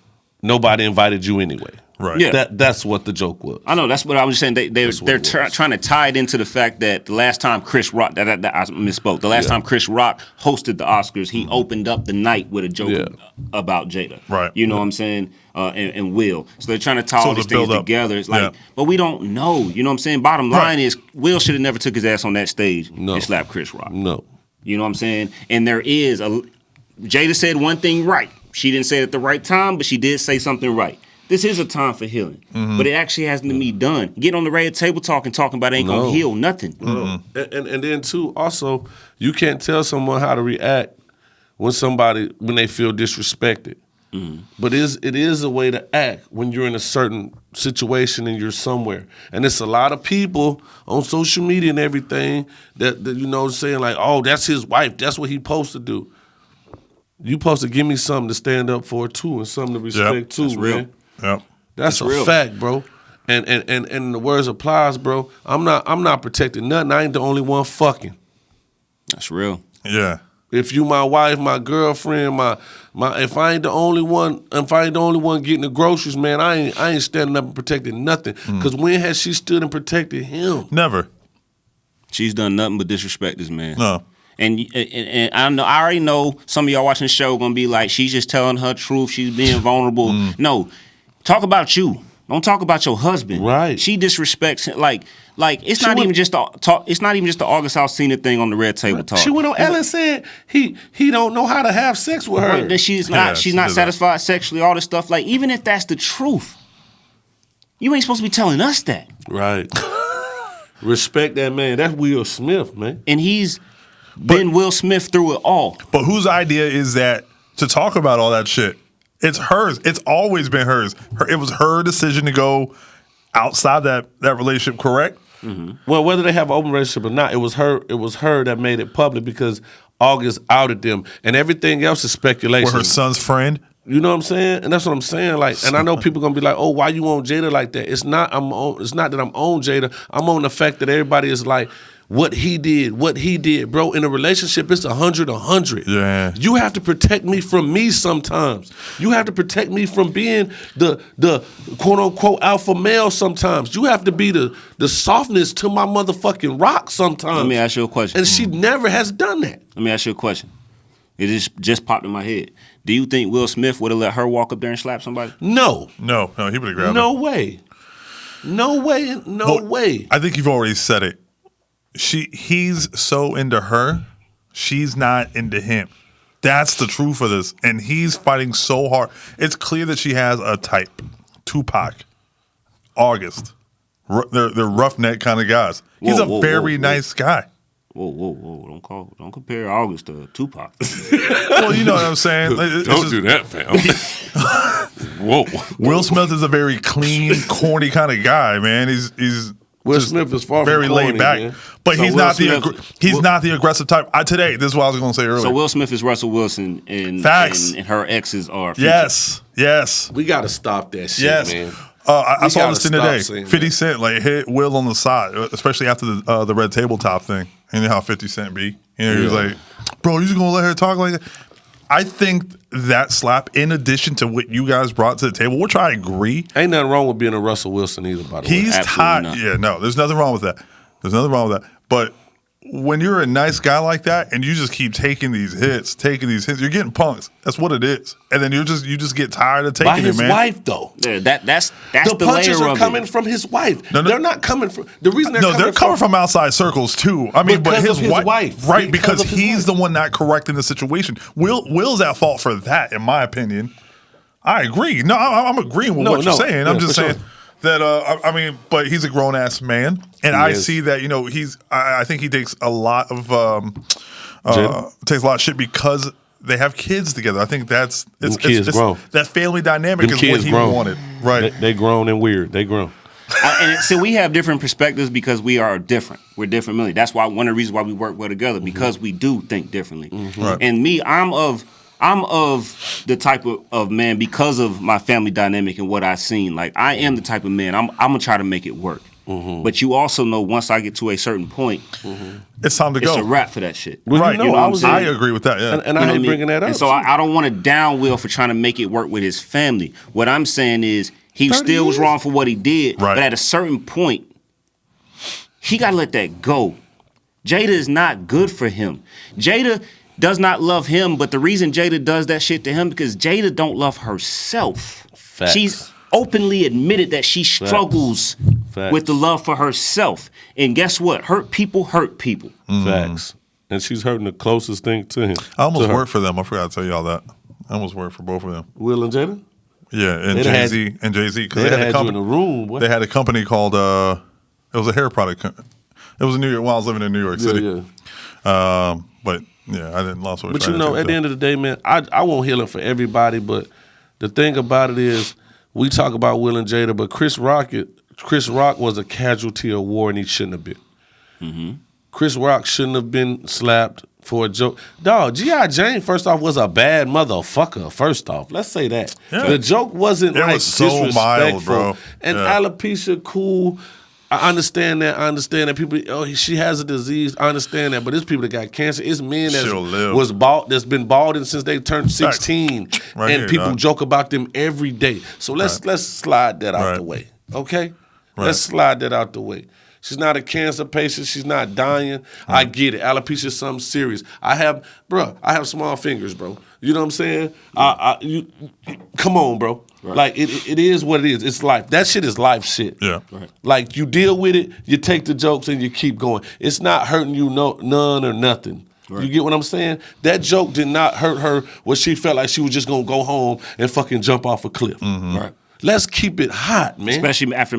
[SPEAKER 1] "Nobody invited you anyway."
[SPEAKER 3] Right.
[SPEAKER 2] Yeah.
[SPEAKER 1] That's what the joke was.
[SPEAKER 2] I know. That's what I was saying. They're trying to tie it into the fact that the last time Chris Rock, I misspoke. The last time Chris Rock hosted the Oscars, he opened up the night with a joke about Jada.
[SPEAKER 3] Right.
[SPEAKER 2] You know what I'm saying? And Will. So they're trying to tie all these things together. It's like, but we don't know. You know what I'm saying? Bottom line is, Will should have never took his ass on that stage and slapped Chris Rock.
[SPEAKER 1] No.
[SPEAKER 2] You know what I'm saying? And there is Jada said one thing right. She didn't say it at the right time, but she did say something right. This is a time for healing, but it actually hasn't to be done. Get on the red table talking about it ain't gonna heal nothing.
[SPEAKER 1] And then too, also, you can't tell someone how to react when they feel disrespected. But it is a way to act when you're in a certain situation and you're somewhere. And it's a lot of people on social media and everything that you know saying like, oh, that's his wife, that's what he supposed to do. You supposed to give me something to stand up for too, and something to respect too,
[SPEAKER 2] that's real.
[SPEAKER 1] man.
[SPEAKER 3] Yep.
[SPEAKER 1] That's a fact, bro. And the words applies, bro. I'm not protecting nothing. I ain't the only one fucking.
[SPEAKER 2] That's real.
[SPEAKER 3] Yeah.
[SPEAKER 1] If you my wife, my girlfriend, my if I ain't the only one getting the groceries, man, I ain't standing up and protecting nothing. Cause when has she stood and protected him?
[SPEAKER 3] Never.
[SPEAKER 2] She's done nothing but disrespect this man.
[SPEAKER 3] No.
[SPEAKER 2] And I already know some of y'all watching the show gonna be like, she's just telling her truth. She's being vulnerable. No, talk about you. Don't talk about your husband.
[SPEAKER 1] Right.
[SPEAKER 2] She disrespects him. Like it's not even just the talk. It's not even just the August Alsina thing on the red table talk.
[SPEAKER 1] She went on Ellen said he don't know how to have sex with her.
[SPEAKER 2] That she's not satisfied sexually. All this stuff. Like even if that's the truth, you ain't supposed to be telling us that.
[SPEAKER 1] Right. Respect that man. That's Will Smith, man.
[SPEAKER 2] And he's been Will Smith through it all.
[SPEAKER 3] But whose idea is that to talk about all that shit? It's hers. It's always been hers. It was her decision to go outside that relationship, correct?
[SPEAKER 1] Well, whether they have an open relationship or not, it was her that made it public because August outed them, and everything else is speculation.
[SPEAKER 3] With her son's friend.
[SPEAKER 1] You know what I'm saying? And that's what I'm saying. Like, and I know people gonna be like, "Oh, why you on Jada like that?" It's not that I'm on Jada. I'm on the fact that everybody is like, what he did, bro. In a relationship, it's 100.
[SPEAKER 3] Yeah.
[SPEAKER 1] You have to protect me from me sometimes. You have to protect me from being the quote unquote alpha male sometimes. You have to be the softness to my motherfucking rock sometimes.
[SPEAKER 2] Let me ask you a question.
[SPEAKER 1] And she never has done that.
[SPEAKER 2] Let me ask you a question. It just popped in my head. Do you think Will Smith would have let her walk up there and slap somebody?
[SPEAKER 1] No.
[SPEAKER 3] He would have grabbed her.
[SPEAKER 1] No way. No way.
[SPEAKER 3] I think you've already said it. He's so into her, she's not into him. That's the truth of this. And he's fighting so hard. It's clear that she has a type. Tupac, August. They're roughneck kind of guys. He's a very nice guy.
[SPEAKER 2] Whoa. Don't compare August to Tupac.
[SPEAKER 3] Well, you know what I'm saying?
[SPEAKER 1] Don't do that, fam. Whoa.
[SPEAKER 3] Will Smith is a very clean, corny kind of guy, man. He's
[SPEAKER 1] Will Smith is far
[SPEAKER 3] very
[SPEAKER 1] from corny,
[SPEAKER 3] laid back,
[SPEAKER 1] man.
[SPEAKER 3] but
[SPEAKER 1] So
[SPEAKER 3] he's
[SPEAKER 1] Will
[SPEAKER 3] not
[SPEAKER 1] Smith-
[SPEAKER 3] not the aggressive type. Today, this is what I was going to say earlier.
[SPEAKER 2] So Will Smith is Russell Wilson, and
[SPEAKER 3] Facts.
[SPEAKER 2] and her exes are Future.
[SPEAKER 3] Yes.
[SPEAKER 1] We got to stop that shit,
[SPEAKER 3] Yes.
[SPEAKER 1] man.
[SPEAKER 3] I saw
[SPEAKER 1] gotta
[SPEAKER 3] this thing
[SPEAKER 1] stop
[SPEAKER 3] today.
[SPEAKER 1] saying
[SPEAKER 3] 50
[SPEAKER 1] that.
[SPEAKER 3] Cent hit Will on the side, especially after the red tabletop thing. You know how 50 Cent be? He was like, "Bro, you just gonna let her talk like that?" I think that slap, in addition to what you guys brought to the table, which I agree,
[SPEAKER 1] Ain't nothing wrong with being a Russell Wilson either, by the way.
[SPEAKER 3] he's
[SPEAKER 2] Absolutely
[SPEAKER 3] tied.
[SPEAKER 2] not.
[SPEAKER 3] Yeah, no, there's nothing wrong with that. But when you're a nice guy like that and you just keep taking these hits, you're getting punks. That's what it is. And then you just get tired of taking
[SPEAKER 1] By his
[SPEAKER 3] it, man.
[SPEAKER 1] wife, though.
[SPEAKER 2] Yeah, that's
[SPEAKER 1] The
[SPEAKER 2] the
[SPEAKER 1] punches
[SPEAKER 2] layer
[SPEAKER 1] are
[SPEAKER 2] of
[SPEAKER 1] coming
[SPEAKER 2] it.
[SPEAKER 1] from his wife.
[SPEAKER 3] No.
[SPEAKER 1] They're not coming from the reason
[SPEAKER 3] They're coming from outside circles too. I mean, but
[SPEAKER 1] Because
[SPEAKER 3] his
[SPEAKER 1] of his
[SPEAKER 3] wife,
[SPEAKER 1] wife.
[SPEAKER 3] right?
[SPEAKER 1] Because
[SPEAKER 3] Because
[SPEAKER 1] of his
[SPEAKER 3] he's
[SPEAKER 1] wife.
[SPEAKER 3] the one not correcting the situation. Will's at fault for that, in my opinion. I agree. No, I'm agreeing with what you're saying. I'm just
[SPEAKER 1] for
[SPEAKER 3] saying that. I mean, but he's a grown ass man, and I
[SPEAKER 1] is.
[SPEAKER 3] see that. I think he takes a lot of shit because they have kids together. I think it's
[SPEAKER 1] grown.
[SPEAKER 3] that family dynamic
[SPEAKER 1] Them
[SPEAKER 3] is what
[SPEAKER 1] kids
[SPEAKER 3] he
[SPEAKER 1] grown.
[SPEAKER 3] wanted. Right.
[SPEAKER 1] They grown and weird. They grown.
[SPEAKER 2] And so we have different perspectives because we are different. We're different mentally. That's why one of the reasons why we work well together, because we do think differently.
[SPEAKER 3] Right.
[SPEAKER 2] And me, I'm of the type of man, because of my family dynamic and what I've seen. Like, I am the type of man, I'm gonna try to make it work. But you also know, once I get to a certain point,
[SPEAKER 3] It's time to go.
[SPEAKER 2] it's a wrap for that shit.
[SPEAKER 1] Well,
[SPEAKER 3] Right.
[SPEAKER 1] you know,
[SPEAKER 3] I agree with that. Yeah.
[SPEAKER 1] And I
[SPEAKER 2] You know
[SPEAKER 1] hate
[SPEAKER 2] what I mean?
[SPEAKER 1] bringing that up.
[SPEAKER 2] And so I don't want to down Will for trying to make it work with his family. What I'm saying is, He still was
[SPEAKER 1] years?
[SPEAKER 2] wrong for what he did.
[SPEAKER 3] Right.
[SPEAKER 2] But at a certain point, he got to let that go. Jada is not good for him. Jada does not love him, but the reason Jada does that shit to him because Jada don't love herself.
[SPEAKER 1] Facts.
[SPEAKER 2] She's openly admitted that she struggles
[SPEAKER 1] Facts.
[SPEAKER 2] with the love for herself. And guess what? Hurt people hurt people.
[SPEAKER 1] Facts. And she's hurting the closest thing to him.
[SPEAKER 3] I almost
[SPEAKER 1] to her.
[SPEAKER 3] worked for them. I forgot to tell y'all that. I almost worked for both of them.
[SPEAKER 1] Will and Jada?
[SPEAKER 3] Yeah, and
[SPEAKER 1] They'd
[SPEAKER 3] Jay
[SPEAKER 1] had-
[SPEAKER 3] Z and Jay Z because
[SPEAKER 1] They
[SPEAKER 3] they had
[SPEAKER 1] had
[SPEAKER 3] a
[SPEAKER 1] you in
[SPEAKER 3] company.
[SPEAKER 1] the room, boy.
[SPEAKER 3] They had a company called it was a hair product. It was in New York while I was living in New York City. But yeah, I didn't lost.
[SPEAKER 1] But you know, at the end of the day, man, I want healing for everybody. But the thing about it is, we talk about Will and Jada, but Chris Rock was a casualty of war, and he shouldn't have been.
[SPEAKER 2] Mm-hmm.
[SPEAKER 1] Chris Rock shouldn't have been slapped for a joke. Dog, G.I. Jane, first off, was a bad motherfucker, first off. Let's say that.
[SPEAKER 3] Yeah.
[SPEAKER 1] The joke wasn't
[SPEAKER 3] It
[SPEAKER 1] like
[SPEAKER 3] was so
[SPEAKER 1] disrespectful.
[SPEAKER 3] mild, bro.
[SPEAKER 1] And
[SPEAKER 3] Yeah.
[SPEAKER 1] alopecia, cool. I understand that. People, she has a disease. I understand that. But there's people that got cancer. It's men
[SPEAKER 3] She'll live.
[SPEAKER 1] that's been balding since they turned 16.
[SPEAKER 3] Right
[SPEAKER 1] and
[SPEAKER 3] here,
[SPEAKER 1] people
[SPEAKER 3] dog.
[SPEAKER 1] joke about them every day. So let's slide that out
[SPEAKER 3] Right.
[SPEAKER 1] the way. Okay?
[SPEAKER 3] Right.
[SPEAKER 1] Let's slide that out the way. She's not a cancer patient. She's not dying. I get it. Alopecia is something serious. I have small fingers, bro. You know what I'm saying? Come on, bro.
[SPEAKER 2] Right.
[SPEAKER 1] Like it is what it is. It's life. That shit is life shit.
[SPEAKER 3] Yeah.
[SPEAKER 2] Right.
[SPEAKER 1] Like you deal with it, you take the jokes and you keep going. It's not hurting you none or nothing.
[SPEAKER 2] Right.
[SPEAKER 1] You get what I'm saying? That joke did not hurt her where she felt like she was just gonna go home and fucking jump off a cliff.
[SPEAKER 2] Right.
[SPEAKER 1] Let's keep it hot, man.
[SPEAKER 2] Especially after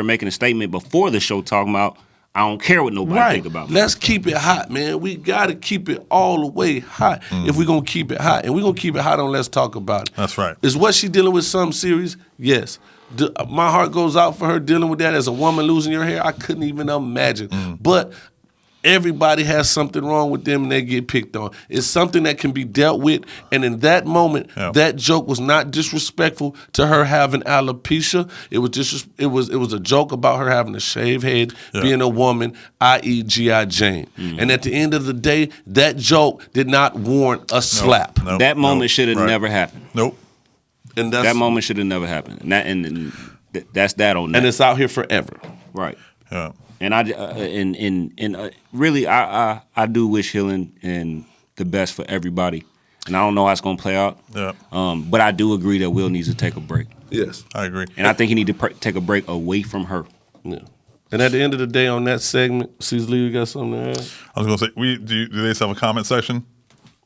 [SPEAKER 2] making a statement before the show talking about, I don't care what nobody think about me.
[SPEAKER 1] Let's keep it hot, man. We got to keep it all the way hot if we're going to keep it hot. And we're going to keep it hot on Let's Talk About It.
[SPEAKER 3] That's right.
[SPEAKER 1] Is what she dealing with something serious? Yes. My heart goes out for her dealing with that as a woman losing your hair. I couldn't even imagine. But everybody has something wrong with them and they get picked on. It's something that can be dealt with. And in that moment, that joke was not disrespectful to her having alopecia. It was just it was a joke about her having a shaved head, being a woman, i.e. G.I. Jane. And at the end of the day, that joke did not warrant a slap.
[SPEAKER 3] Nope,
[SPEAKER 2] That moment should have
[SPEAKER 3] right.
[SPEAKER 2] never happened.
[SPEAKER 3] Nope.
[SPEAKER 1] And that's,
[SPEAKER 2] That moment should have never happened. And that's that on that.
[SPEAKER 1] and it's out here forever.
[SPEAKER 2] Right.
[SPEAKER 3] Yeah.
[SPEAKER 2] And really, I do wish healing and the best for everybody. And I don't know how it's gonna play out.
[SPEAKER 3] Yeah.
[SPEAKER 2] But I do agree that Will needs to take a break,
[SPEAKER 1] Yes.
[SPEAKER 3] I agree.
[SPEAKER 2] and I think he need to take a break away from her.
[SPEAKER 1] Yeah. And at the end of the day on that segment, CeezTheLeo, you got something to add?
[SPEAKER 3] I was gonna say, do they just have a comment section?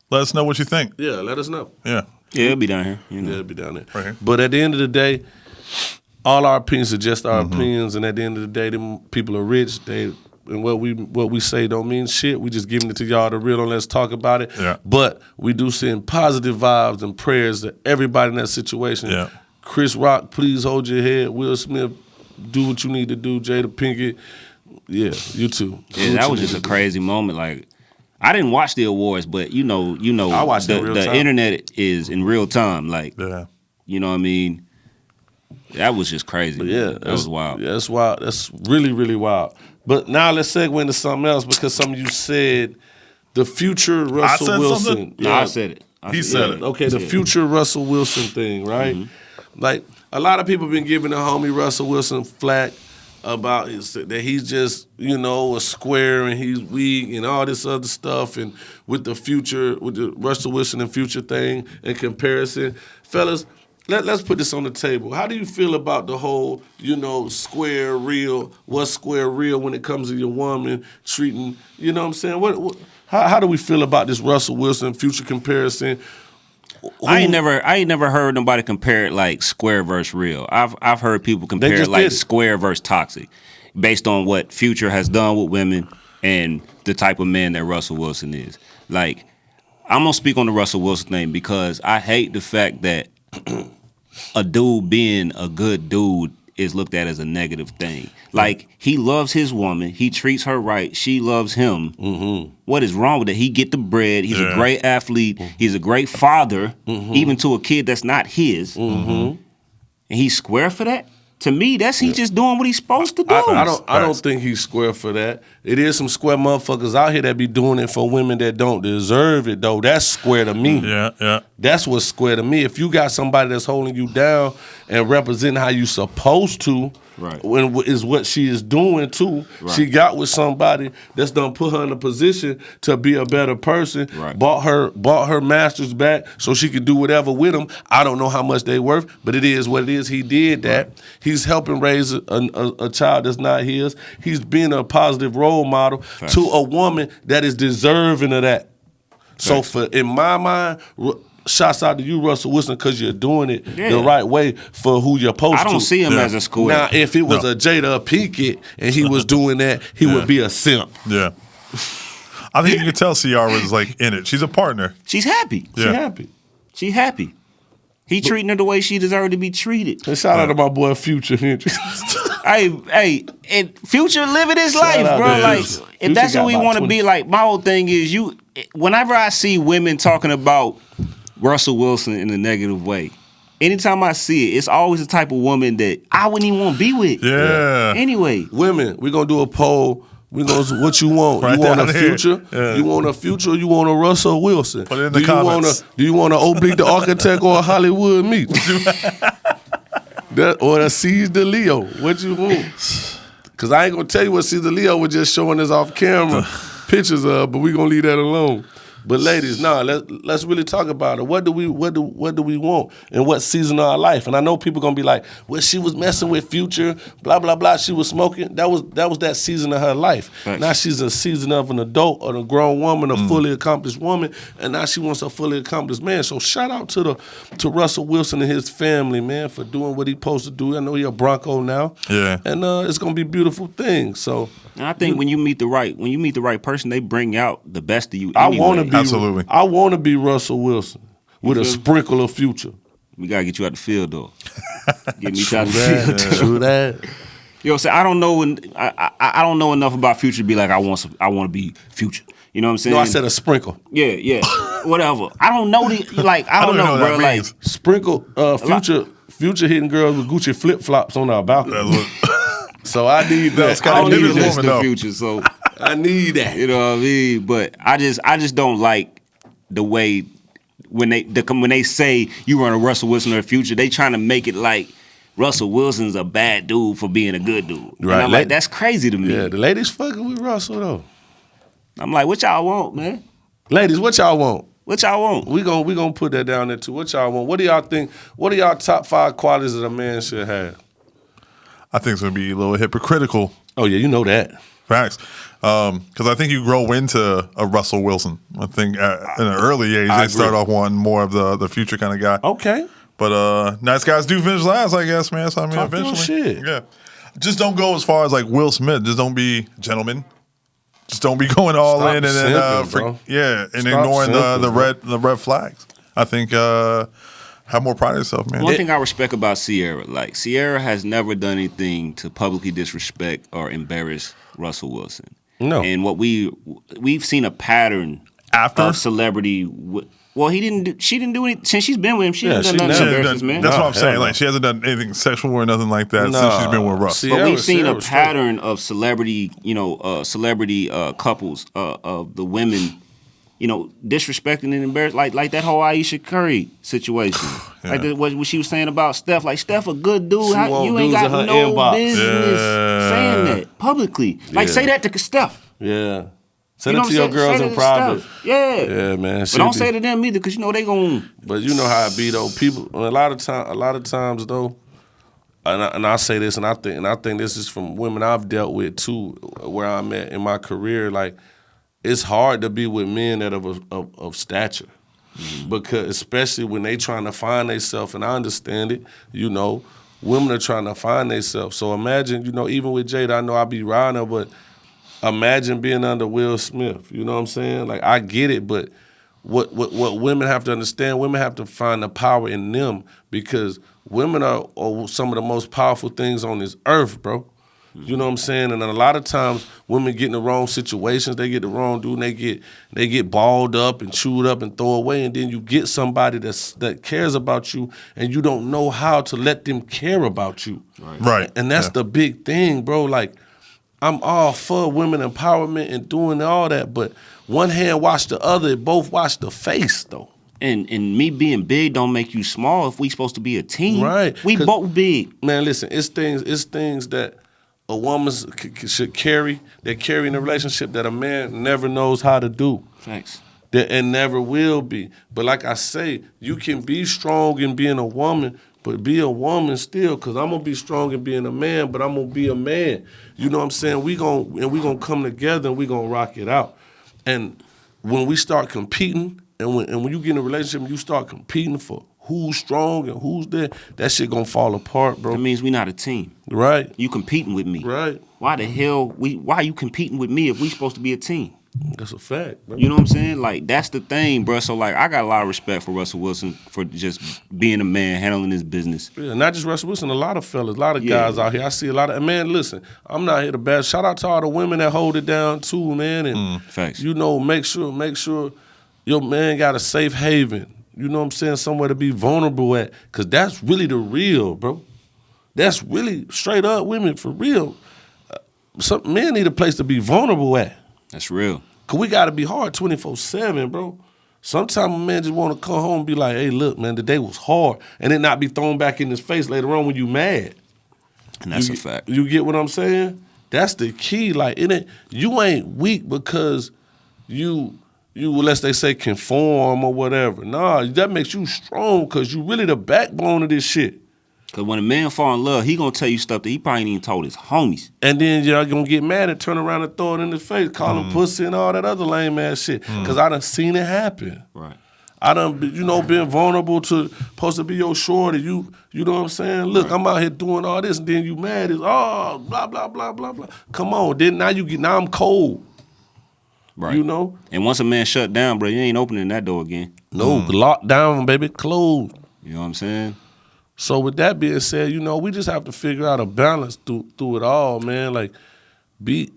[SPEAKER 3] Let us know what you think.
[SPEAKER 1] Yeah, let us know.
[SPEAKER 3] Yeah.
[SPEAKER 2] Yeah, it'll be down here. You know.
[SPEAKER 1] Yeah, it'll be down there.
[SPEAKER 3] Right here.
[SPEAKER 1] But at the end of the day, all our opinions are just our opinions, and at the end of the day, them people are rich. And what we say don't mean shit. We just giving it to y'all the real, and let's talk about it.
[SPEAKER 3] Yeah.
[SPEAKER 1] But we do send positive vibes and prayers to everybody in that situation.
[SPEAKER 3] Yeah.
[SPEAKER 1] Chris Rock, please hold your head. Will Smith, do what you need to do. Jada Pinkett, yeah, you too. Do
[SPEAKER 2] Yeah,
[SPEAKER 1] what
[SPEAKER 2] that
[SPEAKER 1] you
[SPEAKER 2] was
[SPEAKER 1] need
[SPEAKER 2] just
[SPEAKER 1] to
[SPEAKER 2] a
[SPEAKER 1] do.
[SPEAKER 2] crazy moment. Like, I didn't watch the awards, but you know,
[SPEAKER 1] I watched it in real
[SPEAKER 2] the
[SPEAKER 1] time.
[SPEAKER 2] internet is in real time. Like,
[SPEAKER 3] Yeah.
[SPEAKER 2] you know what I mean? That was just crazy.
[SPEAKER 1] But yeah,
[SPEAKER 2] that was wild.
[SPEAKER 1] Yeah, that's wild. That's really, really wild. But now let's segue into something else because something you said, the future Russell
[SPEAKER 3] said
[SPEAKER 1] Wilson.
[SPEAKER 3] something?
[SPEAKER 2] No, I said it.
[SPEAKER 3] He said it.
[SPEAKER 1] Okay, the future Russell Wilson thing, right? Like a lot of people been giving the homie Russell Wilson flack about that he's just, a square and he's weak and all this other stuff, and with the Russell Wilson and Future thing in comparison. Fellas, let's put this on the table. How do you feel about the whole, square real, what's square real when it comes to your woman treating, you know what I'm saying? How do we feel about this Russell Wilson Future comparison?
[SPEAKER 2] I ain't never heard nobody compare it like square versus real. I've heard people compare it
[SPEAKER 1] just
[SPEAKER 2] like
[SPEAKER 1] did.
[SPEAKER 2] square versus toxic, based on what Future has done with women and the type of man that Russell Wilson is. Like, I'm gonna speak on the Russell Wilson thing because I hate the fact that a dude being a good dude is looked at as a negative thing. Like, he loves his woman, he treats her right, she loves him. Mm-hmm. What is wrong with it? He get the bread, he's a great athlete, he's a great father, even to a kid that's not his. And he's square for that? To me, he just doing what he's supposed to do.
[SPEAKER 1] I don't think he's square for that. It is some square motherfuckers out here that be doing it for women that don't deserve it, though. That's square to me.
[SPEAKER 3] Yeah.
[SPEAKER 1] That's what's square to me. If you got somebody that's holding you down and representing how you supposed to,
[SPEAKER 2] right,
[SPEAKER 1] when is what she is doing too. Right. She got with somebody that's done put her in a position to be a better person.
[SPEAKER 2] Right.
[SPEAKER 1] Bought her masters back so she could do whatever with them. I don't know how much they worth, but it is what it is. He did that. Right. He's helping raise a child that's not his. He's being a positive role model to a woman that is deserving of that. So in my mind, shouts out to you, Russell Wilson, because you're doing it the right way for who you're supposed to.
[SPEAKER 2] I don't see him as a square.
[SPEAKER 1] Now, if it was a Jada Pinkett and he was doing that, he would be a simp.
[SPEAKER 3] Yeah. I think you can tell Ciara's like in it. She's a partner.
[SPEAKER 2] She's happy.
[SPEAKER 3] Yeah.
[SPEAKER 2] She happy. He treating her the way she deserved to be treated.
[SPEAKER 1] And shout out to my boy Future.
[SPEAKER 2] Hey, and Future living his life, bro. Like, if that's who we want to be, like, my whole thing is whenever I see women talking about Russell Wilson in a negative way, anytime I see it, it's always the type of woman that I wouldn't even want to be with.
[SPEAKER 3] Yeah.
[SPEAKER 2] Anyway.
[SPEAKER 1] Women, we're going to do a poll. We're going to what you want.
[SPEAKER 3] Right,
[SPEAKER 1] you want a
[SPEAKER 3] here.
[SPEAKER 1] Future? Yeah. You want a Future or you want a Russell Wilson?
[SPEAKER 3] Put it in the comments.
[SPEAKER 1] Do you want an Oblique the Architect or a Hollywood Meat? Or a CeezTheLeo? What you want? Because I ain't going to tell you what CeezTheLeo was just showing us off camera pictures of, but we're going to leave that alone. But ladies, let's really talk about it. What do we want and what season of our life? And I know people gonna be like, well, she was messing with Future, blah blah blah. She was smoking. That was that season of her life. Thanks. Now she's a season of an adult or a grown woman, a fully accomplished woman, and now she wants a fully accomplished man. So shout out to Russell Wilson and his family, man, for doing what he's supposed to do. I know he's a Bronco now, and it's gonna be beautiful things. So.
[SPEAKER 2] And I think when you meet the right person, they bring out the best of you.
[SPEAKER 1] Anyway.
[SPEAKER 3] Absolutely.
[SPEAKER 1] I want to be Russell Wilson with a sprinkle of Future.
[SPEAKER 2] We gotta get you out the field though. Get me out the field.
[SPEAKER 1] True that.
[SPEAKER 2] You know what I'm saying? I don't know enough about Future to be like I want to be Future. You know what I'm saying?
[SPEAKER 1] No, I said a sprinkle.
[SPEAKER 2] Yeah. Whatever. I don't know I don't know, bro. Like
[SPEAKER 1] sprinkle Future hitting girls with Gucci flip flops on our balcony. So I need that.
[SPEAKER 2] I don't need this the Future, so
[SPEAKER 1] I need that.
[SPEAKER 2] You know what I mean? But I just don't like the way when they say you run a Russell Wilson or a Future, they trying to make it like Russell Wilson's a bad dude for being a good dude. Right. And I'm like, that's crazy to me.
[SPEAKER 1] Yeah, the ladies fucking with Russell though.
[SPEAKER 2] I'm like, what y'all want, man?
[SPEAKER 1] Ladies, what y'all want?
[SPEAKER 2] What y'all want?
[SPEAKER 1] We gonna put that down there too. What y'all want? What do y'all think? What are y'all top 5 qualities that a man should have?
[SPEAKER 3] I think it's going to be a little hypocritical.
[SPEAKER 1] Oh, yeah, you know that.
[SPEAKER 3] Facts. Because I think you grow into a Russell Wilson. I think in an early age, they start off one more of the Future kind of guy.
[SPEAKER 1] Okay.
[SPEAKER 3] But nice guys do finish last, I guess, man. So, I mean,
[SPEAKER 1] talk
[SPEAKER 3] eventually.
[SPEAKER 1] Shit.
[SPEAKER 3] Yeah. Just don't go as far as like Will Smith. Just don't be gentlemen. Just don't be going all in and then ignoring the red flags. I think have more pride in yourself, man.
[SPEAKER 2] One thing I respect about Ciara, like Ciara has never done anything to publicly disrespect or embarrass Russell Wilson.
[SPEAKER 1] No.
[SPEAKER 2] And what we've seen a pattern of celebrity. She didn't do anything since she's been with him. She hasn't done nothing embarrassing, man.
[SPEAKER 3] That's what I'm saying. Like she hasn't done anything sexual or nothing like that since she's been with Russ.
[SPEAKER 2] But we've seen a pattern of celebrity, couples of the women. Disrespecting and embarrassing, like that whole Aisha Curry situation. Yeah. Like what she was saying about Steph. Like, Steph a good dude. You ain't got no business saying that publicly. Like, say that to Steph.
[SPEAKER 1] Yeah. Say that to your girls in private.
[SPEAKER 2] Yeah,
[SPEAKER 1] man.
[SPEAKER 2] But don't say to them either, because they gon'.
[SPEAKER 1] But you know how it be though. People a lot of times though, and I say this, and I think this is from women I've dealt with too, where I'm at in my career, like. It's hard to be with men that of stature, because especially when they trying to find themselves, and I understand it. Women are trying to find themselves. So imagine, even with Jada, I know I be riding her, but imagine being under Will Smith. You know what I'm saying? Like I get it, but what women have to understand, women have to find the power in them, because women are some of the most powerful things on this earth, bro. You know what I'm saying? And a lot of times women get in the wrong situations, they get the wrong dude, and they get balled up and chewed up and throw away, and then you get somebody that cares about you and you don't know how to let them care about you.
[SPEAKER 3] Right.
[SPEAKER 1] And that's the big thing, bro. Like, I'm all for women empowerment and doing all that, but one hand wash the other, it both wash the face though.
[SPEAKER 2] And me being big don't make you small if we supposed to be a team.
[SPEAKER 1] Right.
[SPEAKER 2] We both big.
[SPEAKER 1] Man, listen, it's things that a woman should carry, that carry in a relationship that a man never knows how to do.
[SPEAKER 2] Thanks.
[SPEAKER 1] And never will be. But like I say, you can be strong in being a woman, but be a woman still, because I'm going to be strong in being a man, but I'm going to be a man. You know what I'm saying? We gonna come together and we going to rock it out. And when we start competing, and when you get in a relationship and you start competing for who's strong and who's there, that shit gonna fall apart, bro.
[SPEAKER 2] That means we not a team.
[SPEAKER 1] Right.
[SPEAKER 2] You competing with me.
[SPEAKER 1] Right.
[SPEAKER 2] Why the hell why are you competing with me if we supposed to be a team?
[SPEAKER 1] That's a fact, bro.
[SPEAKER 2] You know what I'm saying? Like, that's the thing, bro. So, like, I got a lot of respect for Russell Wilson for just being a man, handling his business.
[SPEAKER 1] Yeah, not just Russell Wilson, a lot of fellas, a lot of guys out here. I see a lot of, man, listen, I'm not here to bash. Shout out to all the women that hold it down too, man. And,
[SPEAKER 2] Facts.
[SPEAKER 1] you know, make sure your man got a safe haven. You know what I'm saying? Somewhere to be vulnerable at. Because that's really the real, bro. That's really straight up women for real. Some men need a place to be vulnerable at.
[SPEAKER 2] That's real.
[SPEAKER 1] Because we got to be hard 24/7, bro. Sometimes a man just want to come home and be like, hey, look, man, the day was hard. And then not be thrown back in his face later on when you mad.
[SPEAKER 2] And that's a fact.
[SPEAKER 1] You get what I'm saying? That's the key. Like, you ain't weak because you unless they say conform or whatever. Nah, that makes you strong because you really the backbone of this shit.
[SPEAKER 2] Because when a man fall in love, he going to tell you stuff that he probably ain't even told his homies.
[SPEAKER 1] And then y'all going to get mad and turn around and throw it in his face, call him pussy and all that other lame ass shit. Because I done seen it happen.
[SPEAKER 2] Right.
[SPEAKER 1] I done, been vulnerable to, supposed to be your shorty. You know what I'm saying? Look, right. I'm out here doing all this and then you mad. It's, blah, blah, blah, blah, blah. Come on. Then now I'm cold.
[SPEAKER 2] Right.
[SPEAKER 1] You know?
[SPEAKER 2] And once a man shut down, bro, you ain't opening that door again.
[SPEAKER 1] No, locked down, baby, closed.
[SPEAKER 2] You know what I'm saying?
[SPEAKER 1] So with that being said, we just have to figure out a balance through it all, man. Like, we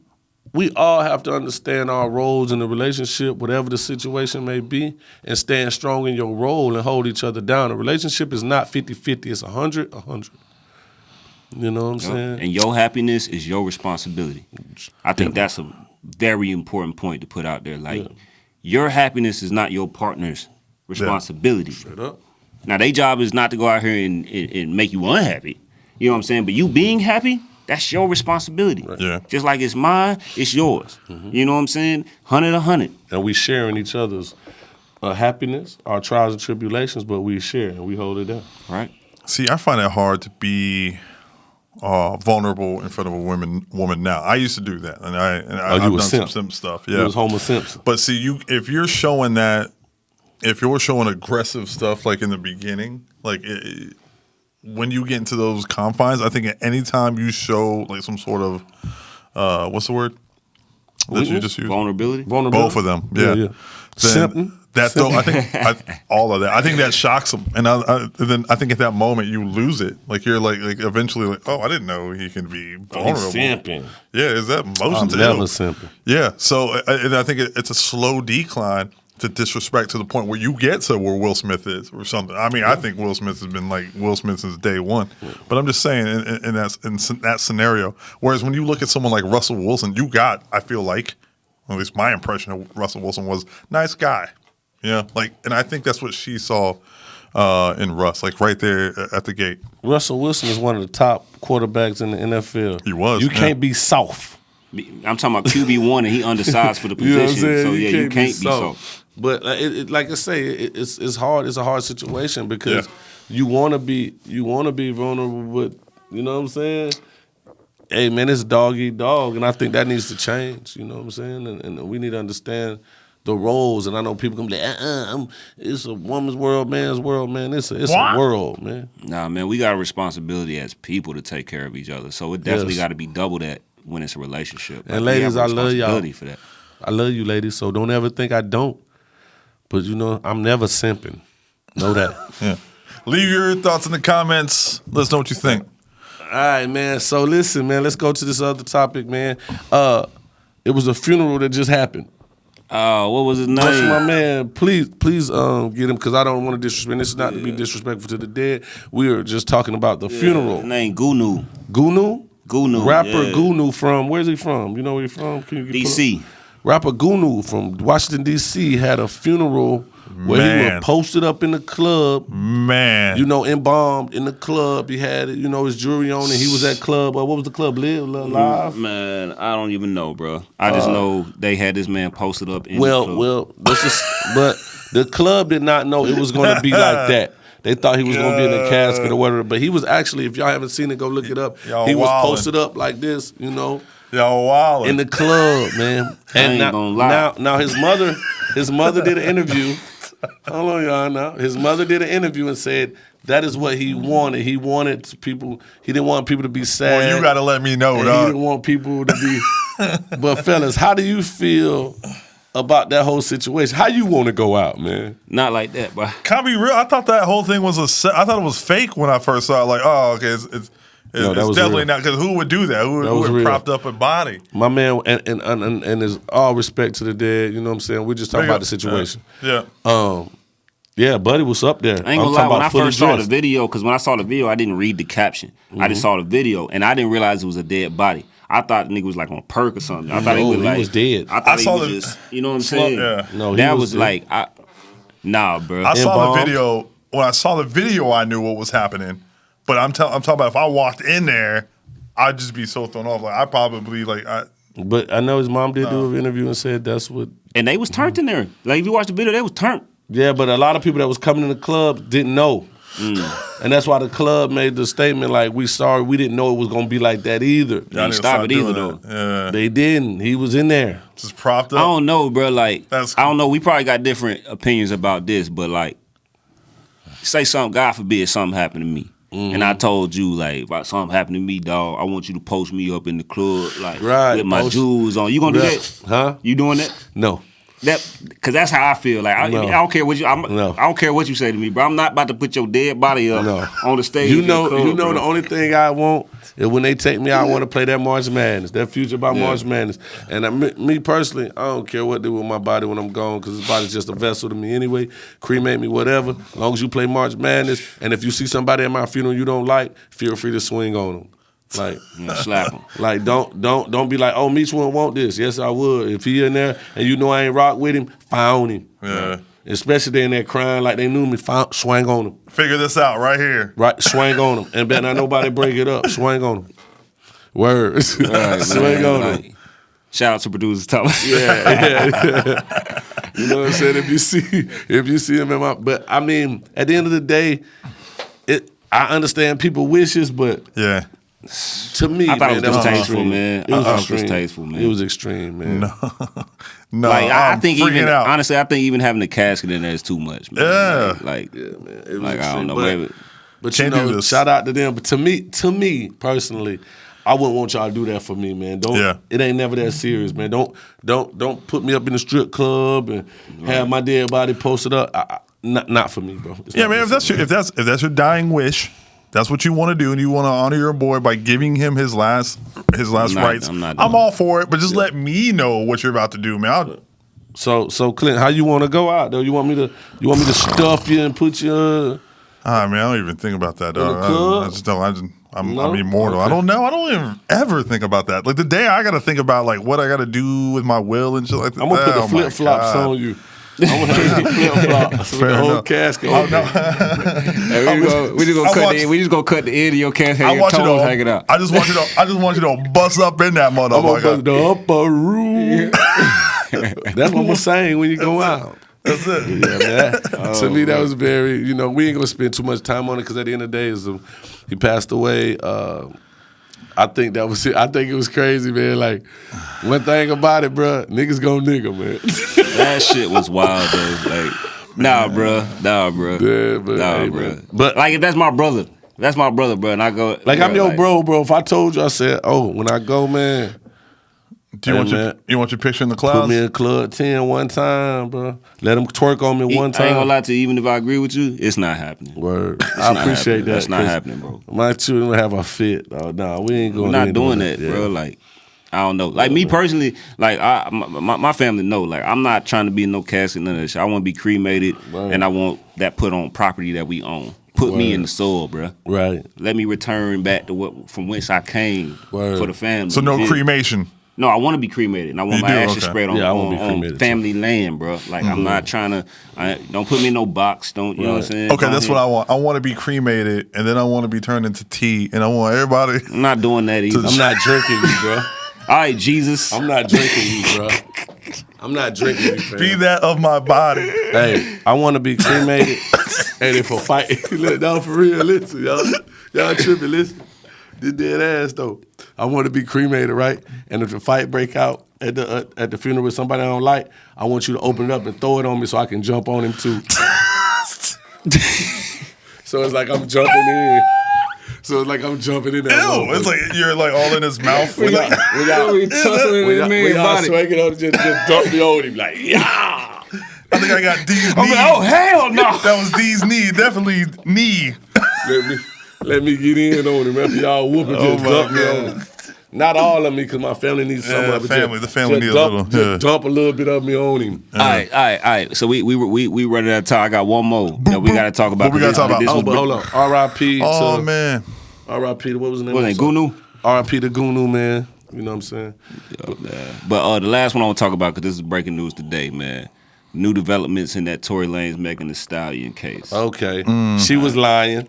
[SPEAKER 1] all have to understand our roles in the relationship, whatever the situation may be, and stand strong in your role and hold each other down. A relationship is not 50-50, it's 100-100. You know what I'm saying?
[SPEAKER 2] And your happiness is your responsibility. I think that's a very important point to put out there. Like, your happiness is not your partner's responsibility.
[SPEAKER 1] Straight up.
[SPEAKER 2] Now, their job is not to go out here and make you unhappy. You know what I'm saying? But you being happy, that's your responsibility.
[SPEAKER 1] Right.
[SPEAKER 3] Yeah.
[SPEAKER 2] Just like it's mine, it's yours. You know what I'm saying? 100-100.
[SPEAKER 1] And we sharing each other's happiness, our trials and tribulations, but we share and we hold it down.
[SPEAKER 2] Right.
[SPEAKER 3] See, I find it hard to be vulnerable in front of a woman now. I used to do that, and I've done some simp stuff. Yeah,
[SPEAKER 1] it was Homer Simpson.
[SPEAKER 3] But see, if you're showing aggressive stuff like in the beginning, like when you get into those confines, I think at any time you show like some sort of what's the word that you just used?
[SPEAKER 2] Vulnerability.
[SPEAKER 3] Both of them. Yeah.
[SPEAKER 1] Simping.
[SPEAKER 3] Though, I think all of that. I think that shocks them, and then I think at that moment you lose it. Like you're like eventually like, oh, I didn't know he can be vulnerable.
[SPEAKER 1] Simping.
[SPEAKER 3] Yeah, is that motion to
[SPEAKER 1] never simping.
[SPEAKER 3] Yeah, so and I think it's a slow decline to disrespect to the point where you get to where Will Smith is or something. I mean, I think Will Smith has been like Will Smith since day one. But I'm just saying in that scenario. Whereas when you look at someone like Russell Wilson, I feel like, at least my impression of Russell Wilson was nice guy. Yeah, and I think that's what she saw in Russ, like right there at the gate.
[SPEAKER 1] Russell Wilson is one of the top quarterbacks in the NFL.
[SPEAKER 3] He was.
[SPEAKER 1] You can't be soft.
[SPEAKER 2] I'm talking about QB1 and he undersized for the position.
[SPEAKER 1] You know what I'm saying?
[SPEAKER 2] So you can't be soft.
[SPEAKER 1] But like I say, it's hard. It's a hard situation because you want to be vulnerable, but you know what I'm saying? Hey man, it's dog eat dog, and I think that needs to change. You know what I'm saying? And we need to understand the roles. And I know people can be like, it's a woman's world, man's world, man. It's a world, man.
[SPEAKER 2] Nah, man, we got a responsibility as people to take care of each other. So it definitely got to be double that when it's a relationship.
[SPEAKER 1] And ladies, I love y'all.
[SPEAKER 2] For that.
[SPEAKER 1] I love you, ladies. So don't ever think I don't. But I'm never simping. Know that.
[SPEAKER 3] Yeah. Leave your thoughts in the comments. Let us know what you think.
[SPEAKER 1] right, man. So listen, man. Let's go to this other topic, man. It was a funeral that just happened.
[SPEAKER 2] What was his name?
[SPEAKER 1] That's my man. Please, get him because I don't want to disrespect. This is not to be disrespectful to the dead. We are just talking about the funeral.
[SPEAKER 2] His name Gunu.
[SPEAKER 1] Gunu, rapper Gunu from where's he from? You know where he from?
[SPEAKER 2] DC.
[SPEAKER 1] Rapper Gunu from Washington D.C. had a funeral where he was posted up in the club.
[SPEAKER 3] Man,
[SPEAKER 1] you know, embalmed in the club. He had his jewelry on, and he was at club. What was the club? Live.
[SPEAKER 2] Man, I don't even know, bro. I just know they had this man posted up in the club.
[SPEAKER 1] Well, but the club did not know it was going to be like that. They thought he was going to be in a casket or whatever. But he was actually, if y'all haven't seen it, go look it up. He was posted up like this,
[SPEAKER 3] Y'all wildin'.
[SPEAKER 1] in the club, man. And now his mother did an interview. Hold on, y'all. Now his mother did an interview and said that is what he wanted. He wanted people. He didn't want people to be sad.
[SPEAKER 3] Well, you got to let me know, dog.
[SPEAKER 1] He didn't want people to be. But fellas, how do you feel about that whole situation? How you want to go out, man?
[SPEAKER 2] Not like that, bro.
[SPEAKER 3] Can I be real? I thought that whole thing was I thought it was fake when I first saw it. Like, oh, okay, it's definitely
[SPEAKER 1] real.
[SPEAKER 3] not, because who would do that? Who would propped up a body?
[SPEAKER 1] My man, and there's all respect to the dead. You know what I'm saying? We're just talking about the situation. Yeah, Buddy was up there.
[SPEAKER 2] I ain't gonna lie, when I first saw the video, because when I saw the video, I didn't read the caption. I just saw the video, and I didn't realize it was a dead body. I thought the nigga was like on perk or something. I thought he was
[SPEAKER 1] dead.
[SPEAKER 2] I thought he was just, you know what I'm saying?
[SPEAKER 3] Yeah.
[SPEAKER 1] No,
[SPEAKER 2] that was like, nah, bro.
[SPEAKER 3] I saw the video. When I saw the video, I knew what was happening. But I'm talking about if I walked in there, I'd just be so thrown off. Like I probably
[SPEAKER 1] But I know his mom did do an interview and said that's what.
[SPEAKER 2] And they was turned in there. Like if you watch the video, they was turned.
[SPEAKER 1] Yeah, but a lot of people that was coming in the club didn't know. And that's why the club made the statement like, we sorry, we didn't know it was going to be like that either.
[SPEAKER 2] They didn't stop it either, though.
[SPEAKER 3] Yeah.
[SPEAKER 1] They didn't. He was in there.
[SPEAKER 3] Just propped up.
[SPEAKER 2] I don't know, bro. Like, I don't know. We probably got different opinions about this, but like, say something, God forbid something happened to me. And I told you, like, if something happened to me, dog, I want you to post me up in the club, like, with my jewels on. You gonna do that?
[SPEAKER 1] Huh?
[SPEAKER 2] You doing that?
[SPEAKER 1] No.
[SPEAKER 2] Cause that's how I feel. Like I don't care what I don't care what you say to me, bro. I'm not about to put your dead body up on the stage.
[SPEAKER 1] You know, the only thing I want is when they take me out, I want to play that March Madness, that Future by March Madness. And me personally, I don't care what they do with my body when I'm gone, because this body's just a vessel to me anyway. Cremate me, whatever. As long as you play March Madness, and if you see somebody at my funeral you don't like, feel free to swing on them. Like,
[SPEAKER 2] slap him.
[SPEAKER 1] Like, don't be like, oh, Meech wouldn't want this. Yes, I would. If he in there and you know I ain't rock with him, found him.
[SPEAKER 3] Yeah.
[SPEAKER 1] Especially they in there crying like they knew me, swang on him.
[SPEAKER 3] Figure this out right here.
[SPEAKER 1] Right, swang on him. And better not nobody break it up. Swang on him. Words. Right, swang on him.
[SPEAKER 2] Shout out to producers Thomas.
[SPEAKER 1] Yeah. You know what I'm saying? If you see him in my, but I mean, at the end of the day, I understand people's wishes, but
[SPEAKER 3] yeah.
[SPEAKER 1] To me,
[SPEAKER 2] I thought
[SPEAKER 1] man,
[SPEAKER 2] it was distasteful, man.
[SPEAKER 1] It was
[SPEAKER 2] distasteful, man.
[SPEAKER 1] It was extreme, man.
[SPEAKER 3] No,
[SPEAKER 2] like I think even
[SPEAKER 3] out.
[SPEAKER 2] honestly, I think even having the casket in there is too much, man.
[SPEAKER 3] Yeah,
[SPEAKER 2] like
[SPEAKER 1] man.
[SPEAKER 2] Like I don't know,
[SPEAKER 1] but you know, shout out to them. But to me personally, I wouldn't want y'all to do that for me, man. It ain't never that serious, man. Don't put me up in the strip club and have my dead body posted up. Not for me, bro.
[SPEAKER 3] Yeah, man. If that's your dying wish. That's what you want to do, and you want to honor your boy by giving him his last rites. I'm all for it, but just let me know what you're about to do, man.
[SPEAKER 1] So Clint, how you want to go out though? You want me to stuff you and put you?
[SPEAKER 3] I mean, I don't even think about that, dog. I just don't. I'm immortal. Okay. I don't know. I don't even ever think about that. Like the day I got to think about like what I got to do with my will and shit like that.
[SPEAKER 1] I'm gonna put the flip flops on you. I'm gonna have the flip flops with the whole casket.
[SPEAKER 3] Oh no!
[SPEAKER 2] We just gonna cut the end of your casket. Your toes hanging out.
[SPEAKER 3] I just want you to bust up in that motherfucker.
[SPEAKER 1] I'm gonna bust the upper room. That's what I'm saying when you go out.
[SPEAKER 3] That's it.
[SPEAKER 1] Yeah, man. To me, that was very. You know, we ain't gonna spend too much time on it because at the end of the day, he passed away. I think that was it. I think it was crazy, man. Like, one thing about it, bro, niggas gon' nigga, man.
[SPEAKER 2] That shit was wild, though. Like, nah, bro.
[SPEAKER 1] Yeah, but,
[SPEAKER 2] hey, bro. But like, if that's my brother, bro, and I go,
[SPEAKER 1] like, I'm your bro. If I told you, I said, oh, when I go, man,
[SPEAKER 3] Do you want your picture in the clouds?
[SPEAKER 1] Put me in Club 10 one time, bro. Let them twerk on me one time.
[SPEAKER 2] I ain't gonna lie to you, even if I agree with you, it's not happening.
[SPEAKER 1] Word. I appreciate that.
[SPEAKER 2] That's not happening, bro.
[SPEAKER 1] My children have a fit. Nah, we ain't going.
[SPEAKER 2] We're not doing that, bro. Like, I don't know. Like me personally, like my family know. Like I'm not trying to be in no casket, none of that shit. I want to be cremated, and I want that put on property that we own. Put me in the soil, bro.
[SPEAKER 1] Right.
[SPEAKER 2] Let me return back to from whence I came for the family.
[SPEAKER 3] So no cremation.
[SPEAKER 2] No, I want to be cremated, and I want my ashes spread on family land, bro. Like I'm not trying to. Don't put me in no box. Don't you know what I'm saying?
[SPEAKER 3] Okay, that's what I want. I want to be cremated, and then I want to be turned into tea, and I want everybody.
[SPEAKER 2] I'm not doing that either.
[SPEAKER 1] I'm not drinking you, bro.
[SPEAKER 2] All right, Jesus.
[SPEAKER 1] I'm not drinking you, bro. I'm not drinking you, fam.
[SPEAKER 3] Be that of my body.
[SPEAKER 1] Hey, I want to be cremated. And if a fight, no, for real, listen, y'all tripping, listen. This dead ass though. I want to be cremated, right? And if a fight break out at the funeral with somebody I don't like, I want you to open it up and throw it on me so I can jump on him too. So it's like I'm jumping in. So it's like I'm jumping in that.
[SPEAKER 3] Ew! It's like you're like all in his mouth.
[SPEAKER 1] When y'all swinging on, just dump me on him like, yeah.
[SPEAKER 3] I think I got D's knee.
[SPEAKER 2] Like, oh hell no!
[SPEAKER 3] That was D's knee. Definitely knee.
[SPEAKER 1] Let me get in on him after y'all whooping. Just dump me on him. Not all of me, because my family needs some of it.
[SPEAKER 3] The family needs a little.
[SPEAKER 1] Just dump a little bit of me on him.
[SPEAKER 2] All right. So we running out of time. I got one more that we got to talk about.
[SPEAKER 3] What we got to talk about?
[SPEAKER 1] But hold on. R.I.P.
[SPEAKER 3] Oh, man.
[SPEAKER 1] R.I.P. What was the name?
[SPEAKER 2] What was it, Gunu?
[SPEAKER 1] R.I.P. to Gunu, man. You know what I'm saying?
[SPEAKER 2] But the last one I want to talk about, because this is breaking news today, man. New developments in that Tory Lanez Megan Thee Stallion case.
[SPEAKER 1] Okay. She was lying.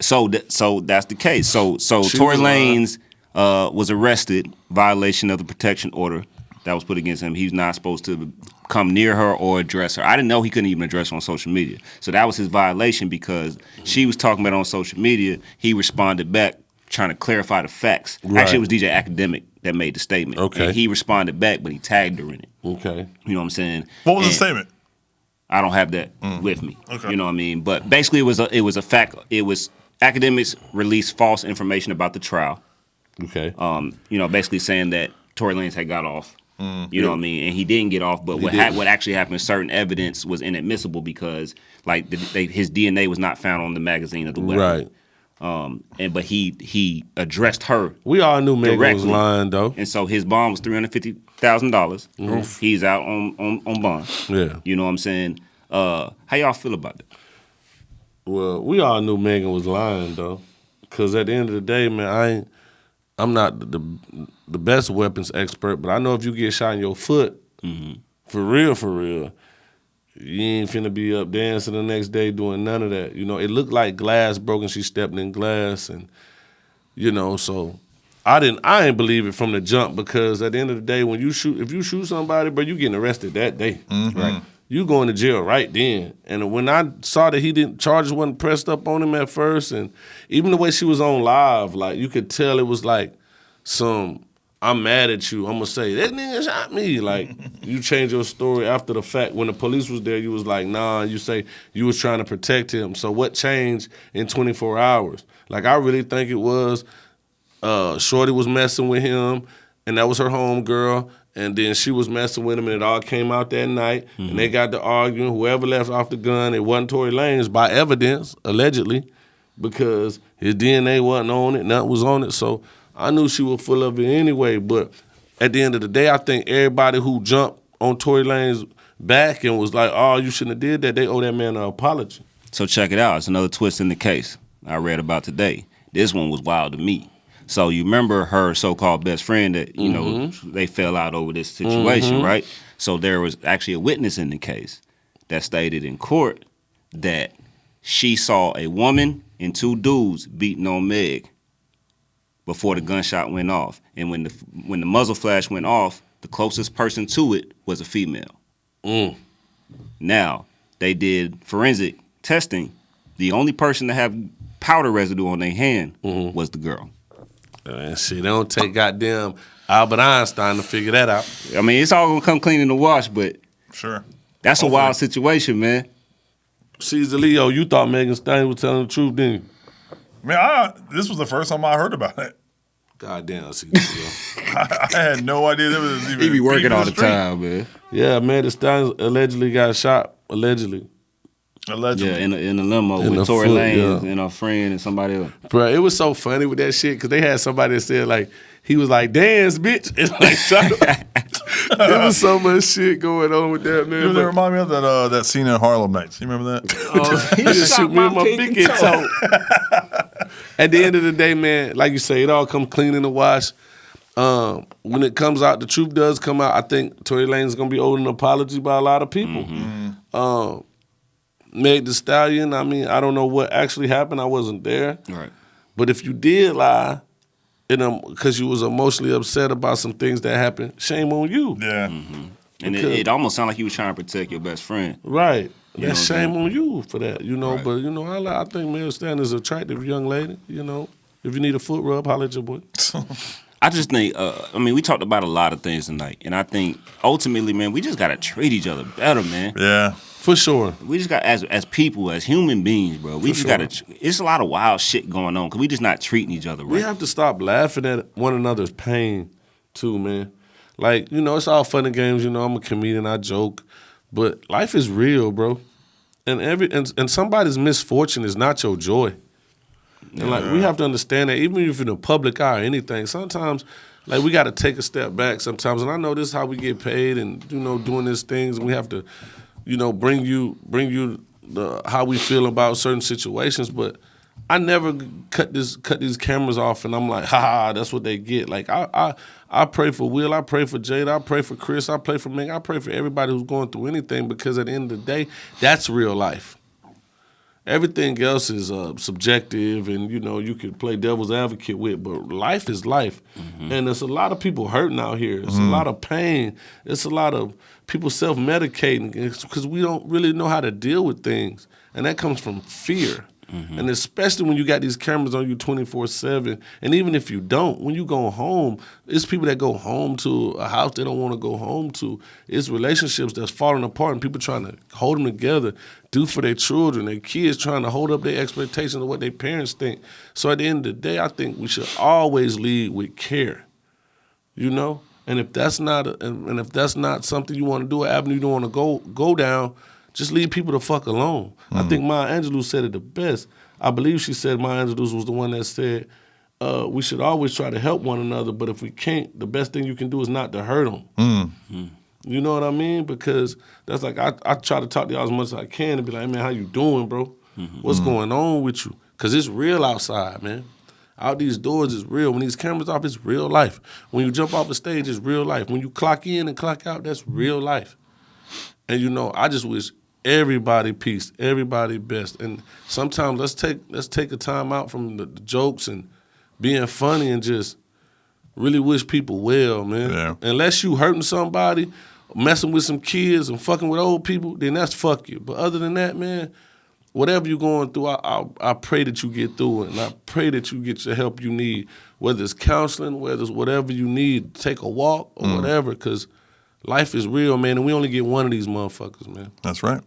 [SPEAKER 2] So that's the case. So Tory Lanez was arrested, violation of the protection order that was put against him. He's not supposed to come near her or address her. I didn't know he couldn't even address her on social media. So that was his violation, because she was talking about it on social media. He responded back trying to clarify the facts.
[SPEAKER 1] Right.
[SPEAKER 2] Actually, it was DJ Academic that made the statement.
[SPEAKER 1] Okay.
[SPEAKER 2] And he responded back, but he tagged her in it.
[SPEAKER 1] Okay.
[SPEAKER 2] You know what I'm saying?
[SPEAKER 3] What was the statement?
[SPEAKER 2] I don't have that with me.
[SPEAKER 3] Okay.
[SPEAKER 2] You know what I mean? But basically, it was a fact. It was Academics released false information about the trial.
[SPEAKER 1] Okay.
[SPEAKER 2] Basically saying that Tory Lanez had got off. You know what I mean? And he didn't get off, but what actually happened, certain evidence was inadmissible because like his DNA was not found on the magazine of the weapon.
[SPEAKER 1] Right.
[SPEAKER 2] But he addressed her.
[SPEAKER 1] We all knew Megan was lying though.
[SPEAKER 2] And so his bond was $350,000. He's out on bond.
[SPEAKER 1] Yeah.
[SPEAKER 2] You know what I'm saying? How y'all feel about that?
[SPEAKER 1] Well, we all knew Megan was lying though. Cause at the end of the day, man, I'm not the best weapons expert, but I know if you get shot in your foot, for real, you ain't finna be up dancing the next day doing none of that. You know, it looked like glass broke and she stepped in glass, and you know, so I didn't believe it from the jump, because at the end of the day, when if you shoot somebody, bro, you getting arrested that day, right? You going to jail right then. And when I saw that charges wasn't pressed up on him at first, and even the way she was on live, like you could tell it was like I'm mad at you. I'm gonna say that nigga shot me. Like you change your story after the fact. When the police was there, you was like, nah. You say you was trying to protect him. So what changed in 24 hours? Like I really think it was Shorty was messing with him, and that was her homegirl. And then she was messing with him, and it all came out that night. And they got to arguing. Whoever left off the gun, it wasn't Tory Lanez by evidence, allegedly, because his DNA wasn't on it, nothing was on it. So I knew she was full of it anyway. But at the end of the day, I think everybody who jumped on Tory Lanez's back and was like, oh, you shouldn't have did that, they owe that man an apology.
[SPEAKER 2] So check it out. It's another twist in the case I read about today. This one was wild to me. So you remember her so-called best friend that, you know, they fell out over this situation, right? So there was actually a witness in the case that stated in court that she saw a woman and two dudes beating on Meg before the gunshot went off. And when the muzzle flash went off, the closest person to it was a female. Now, they did forensic testing. The only person to have powder residue on their hand was the girl.
[SPEAKER 1] Man, shit, they don't take goddamn Albert Einstein to figure that out.
[SPEAKER 2] I mean, it's all gonna come clean in the wash, but
[SPEAKER 3] sure,
[SPEAKER 2] that's a wild situation, man.
[SPEAKER 1] CeezTheLeo, you thought Megan Thee Stallion was telling the truth, didn't you?
[SPEAKER 3] Man, this was the first time I heard about it.
[SPEAKER 1] Goddamn, CeezTheLeo.
[SPEAKER 3] I had no idea there was even.
[SPEAKER 2] He be working
[SPEAKER 3] beef in
[SPEAKER 2] all the
[SPEAKER 3] street.
[SPEAKER 2] time, man.
[SPEAKER 1] Yeah, man, the Stallions allegedly got shot. Allegedly.
[SPEAKER 3] Allegedly.
[SPEAKER 2] Yeah, in the limo
[SPEAKER 1] In the
[SPEAKER 2] with Tory
[SPEAKER 1] foot,
[SPEAKER 2] Lanez
[SPEAKER 1] yeah.
[SPEAKER 2] and a friend and somebody else.
[SPEAKER 1] Bro, it was so funny with that shit because they had somebody that said like he was like dance, bitch. It's like there was so much shit going on with that man.
[SPEAKER 3] You know, they
[SPEAKER 1] But,
[SPEAKER 3] remind me of that scene in Harlem Nights. You remember that?
[SPEAKER 1] he just shoot me in my pinky toe. At the end of the day, man, like you say, it all comes clean in the wash. When it comes out, the truth does come out. I think Tory Lanez is gonna be owed an apology by a lot of people. Meg Thee Stallion, I mean, I don't know what actually happened. I wasn't there.
[SPEAKER 2] Right.
[SPEAKER 1] But if you did lie, because you was emotionally upset about some things that happened, shame on you.
[SPEAKER 3] Yeah.
[SPEAKER 2] And it almost sounded like he was trying to protect your best friend.
[SPEAKER 1] Right.
[SPEAKER 2] You
[SPEAKER 1] That's
[SPEAKER 2] know what I'm
[SPEAKER 1] shame on you for that, you know.
[SPEAKER 2] Right.
[SPEAKER 1] But, you know, I think Meg Thee Stallion is an attractive young lady, you know. If you need a foot rub, holler at your boy.
[SPEAKER 2] I just think, I mean, we talked about a lot of things tonight. And I think, ultimately, man, we just got to treat each other better, man.
[SPEAKER 3] Yeah.
[SPEAKER 1] For sure.
[SPEAKER 2] We just got, as people, as human beings, bro, we just
[SPEAKER 1] sure.
[SPEAKER 2] got to, it's a lot of wild shit going on because we just not treating each other right.
[SPEAKER 1] We have to stop laughing at one another's pain, too, man. Like, you know, it's all fun and games. You know, I'm a comedian, I joke. But life is real, bro. And somebody's misfortune is not your joy. And, like, we have to understand that even if you're in the public eye or anything, sometimes, like, we got to take a step back sometimes. And I know this is how we get paid and, you know, doing these things. And we have to, you know, bring you how we feel about certain situations. But I never cut these cameras off and I'm like, ha, that's what they get. Like, I pray for Will, I pray for Jada, I pray for Chris, I pray for Meg, I pray for everybody who's going through anything because at the end of the day, that's real life. Everything else is subjective and, you know, you could play devil's advocate with, but life is life. And there's a lot of people hurting out here. It's a lot of pain. It's a lot of people self-medicating because we don't really know how to deal with things. And that comes from fear. And especially when you got these cameras on you 24/7. And even if you don't, when you go home, it's people that go home to a house they don't want to go home to. It's relationships that's falling apart and people trying to hold them together, do for their children, their kids trying to hold up their expectations of what their parents think. So at the end of the day, I think we should always lead with care, you know? And if that's not if that's not something you want to do, an avenue you don't want to go down, just leave people the fuck alone. I think Maya Angelou said it the best. I believe she said Maya Angelou was the one that said we should always try to help one another, but if we can't, the best thing you can do is not to hurt them. You know what I mean? Because that's like I try to talk to y'all as much as I can and be like, hey, man, how you doing, bro? What's going on with you? Because it's real outside, man. Out these doors is real. When these cameras off, it's real life. When you jump off the stage, it's real life. When you clock in and clock out, that's real life. And, you know, I just wish everybody peace, everybody best. And sometimes let's take a time out from the jokes and being funny and just really wish people well, man.
[SPEAKER 3] Yeah.
[SPEAKER 1] Unless you hurting somebody, messing with some kids and fucking with old people, then that's fuck you. But other than that, man, whatever you're going through, I pray that you get through it, and I pray that you get the help you need, whether it's counseling, whether it's whatever you need, take a walk or whatever, because life is real, man, and we only get one of these motherfuckers, man.
[SPEAKER 3] That's right.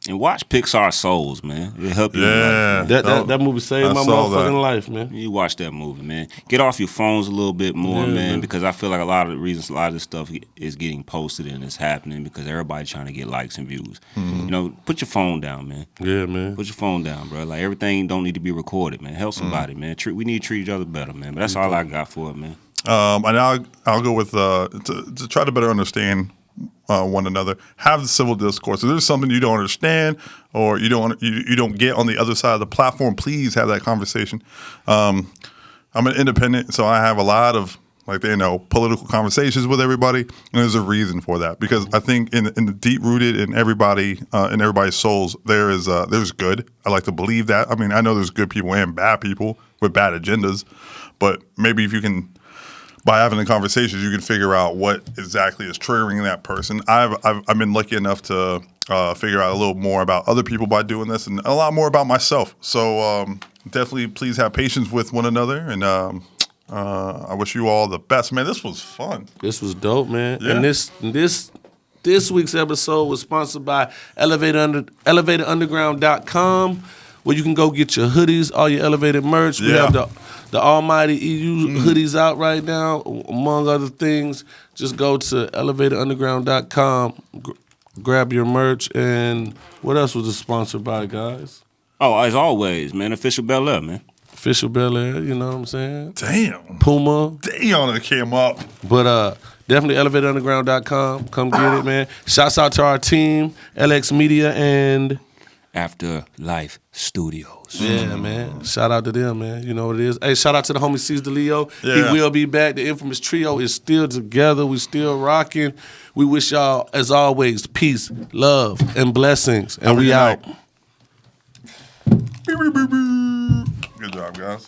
[SPEAKER 2] And watch Pixar Souls, man. It'll help you.
[SPEAKER 3] Yeah.
[SPEAKER 2] In life, man.
[SPEAKER 1] That movie saved my
[SPEAKER 3] saw
[SPEAKER 1] motherfucking
[SPEAKER 3] that.
[SPEAKER 1] life, man.
[SPEAKER 2] You watch that movie, man. Get off your phones a little bit more,
[SPEAKER 1] Yeah,
[SPEAKER 2] man,
[SPEAKER 1] man.
[SPEAKER 2] because I feel like a lot of the reasons a lot of this stuff is getting posted and it's happening because everybody's trying to get likes and views. You know, put your phone down, man.
[SPEAKER 1] Yeah, man.
[SPEAKER 2] Put your phone down, bro. Like, everything don't need to be recorded, man. Help somebody, man. We need to treat each other better, man. But that's all I got for it, man.
[SPEAKER 3] And I'll go with to try to better understand one another. Have the civil discourse. If there's something you don't understand or you don't get on the other side of the platform, please have that conversation. I'm an independent, so I have a lot of political conversations with everybody, and there's a reason for that because I think in the deep rooted in everybody's souls there's good. I like to believe that. I mean, I know there's good people and bad people with bad agendas, but maybe if you can. By having the conversations, you can figure out what exactly is triggering that person. I've been lucky enough to figure out a little more about other people by doing this, and a lot more about myself. So definitely, please have patience with one another, and I wish you all the best, man. This was fun.
[SPEAKER 1] This was dope, man.
[SPEAKER 3] Yeah.
[SPEAKER 1] And this week's episode was sponsored by ElevatorUnderground.com, where you can go get your hoodies, all your Elevated merch. We
[SPEAKER 3] Yeah.
[SPEAKER 1] have the Almighty EU hoodies out right now, among other things. Just go to elevatorunderground.com, grab your merch, and what else was it sponsored by, guys?
[SPEAKER 2] Oh, as always, man, official Belaire, man.
[SPEAKER 1] Official Belaire, you know what I'm saying?
[SPEAKER 3] Damn.
[SPEAKER 1] Puma.
[SPEAKER 3] Damn, it came up.
[SPEAKER 1] But definitely elevatorunderground.com. Come get it, man. Shouts out to our team, LX Media and
[SPEAKER 2] Afterlife Studios.
[SPEAKER 1] Yeah, man. Shout out to them, man. You know what it is. Hey, shout out to the homie CeezTheLeo.
[SPEAKER 3] Yeah.
[SPEAKER 1] He will be back. The infamous trio is still together. We still rocking. We wish y'all, as always, peace, love, and blessings. And we out.
[SPEAKER 3] Good job, guys.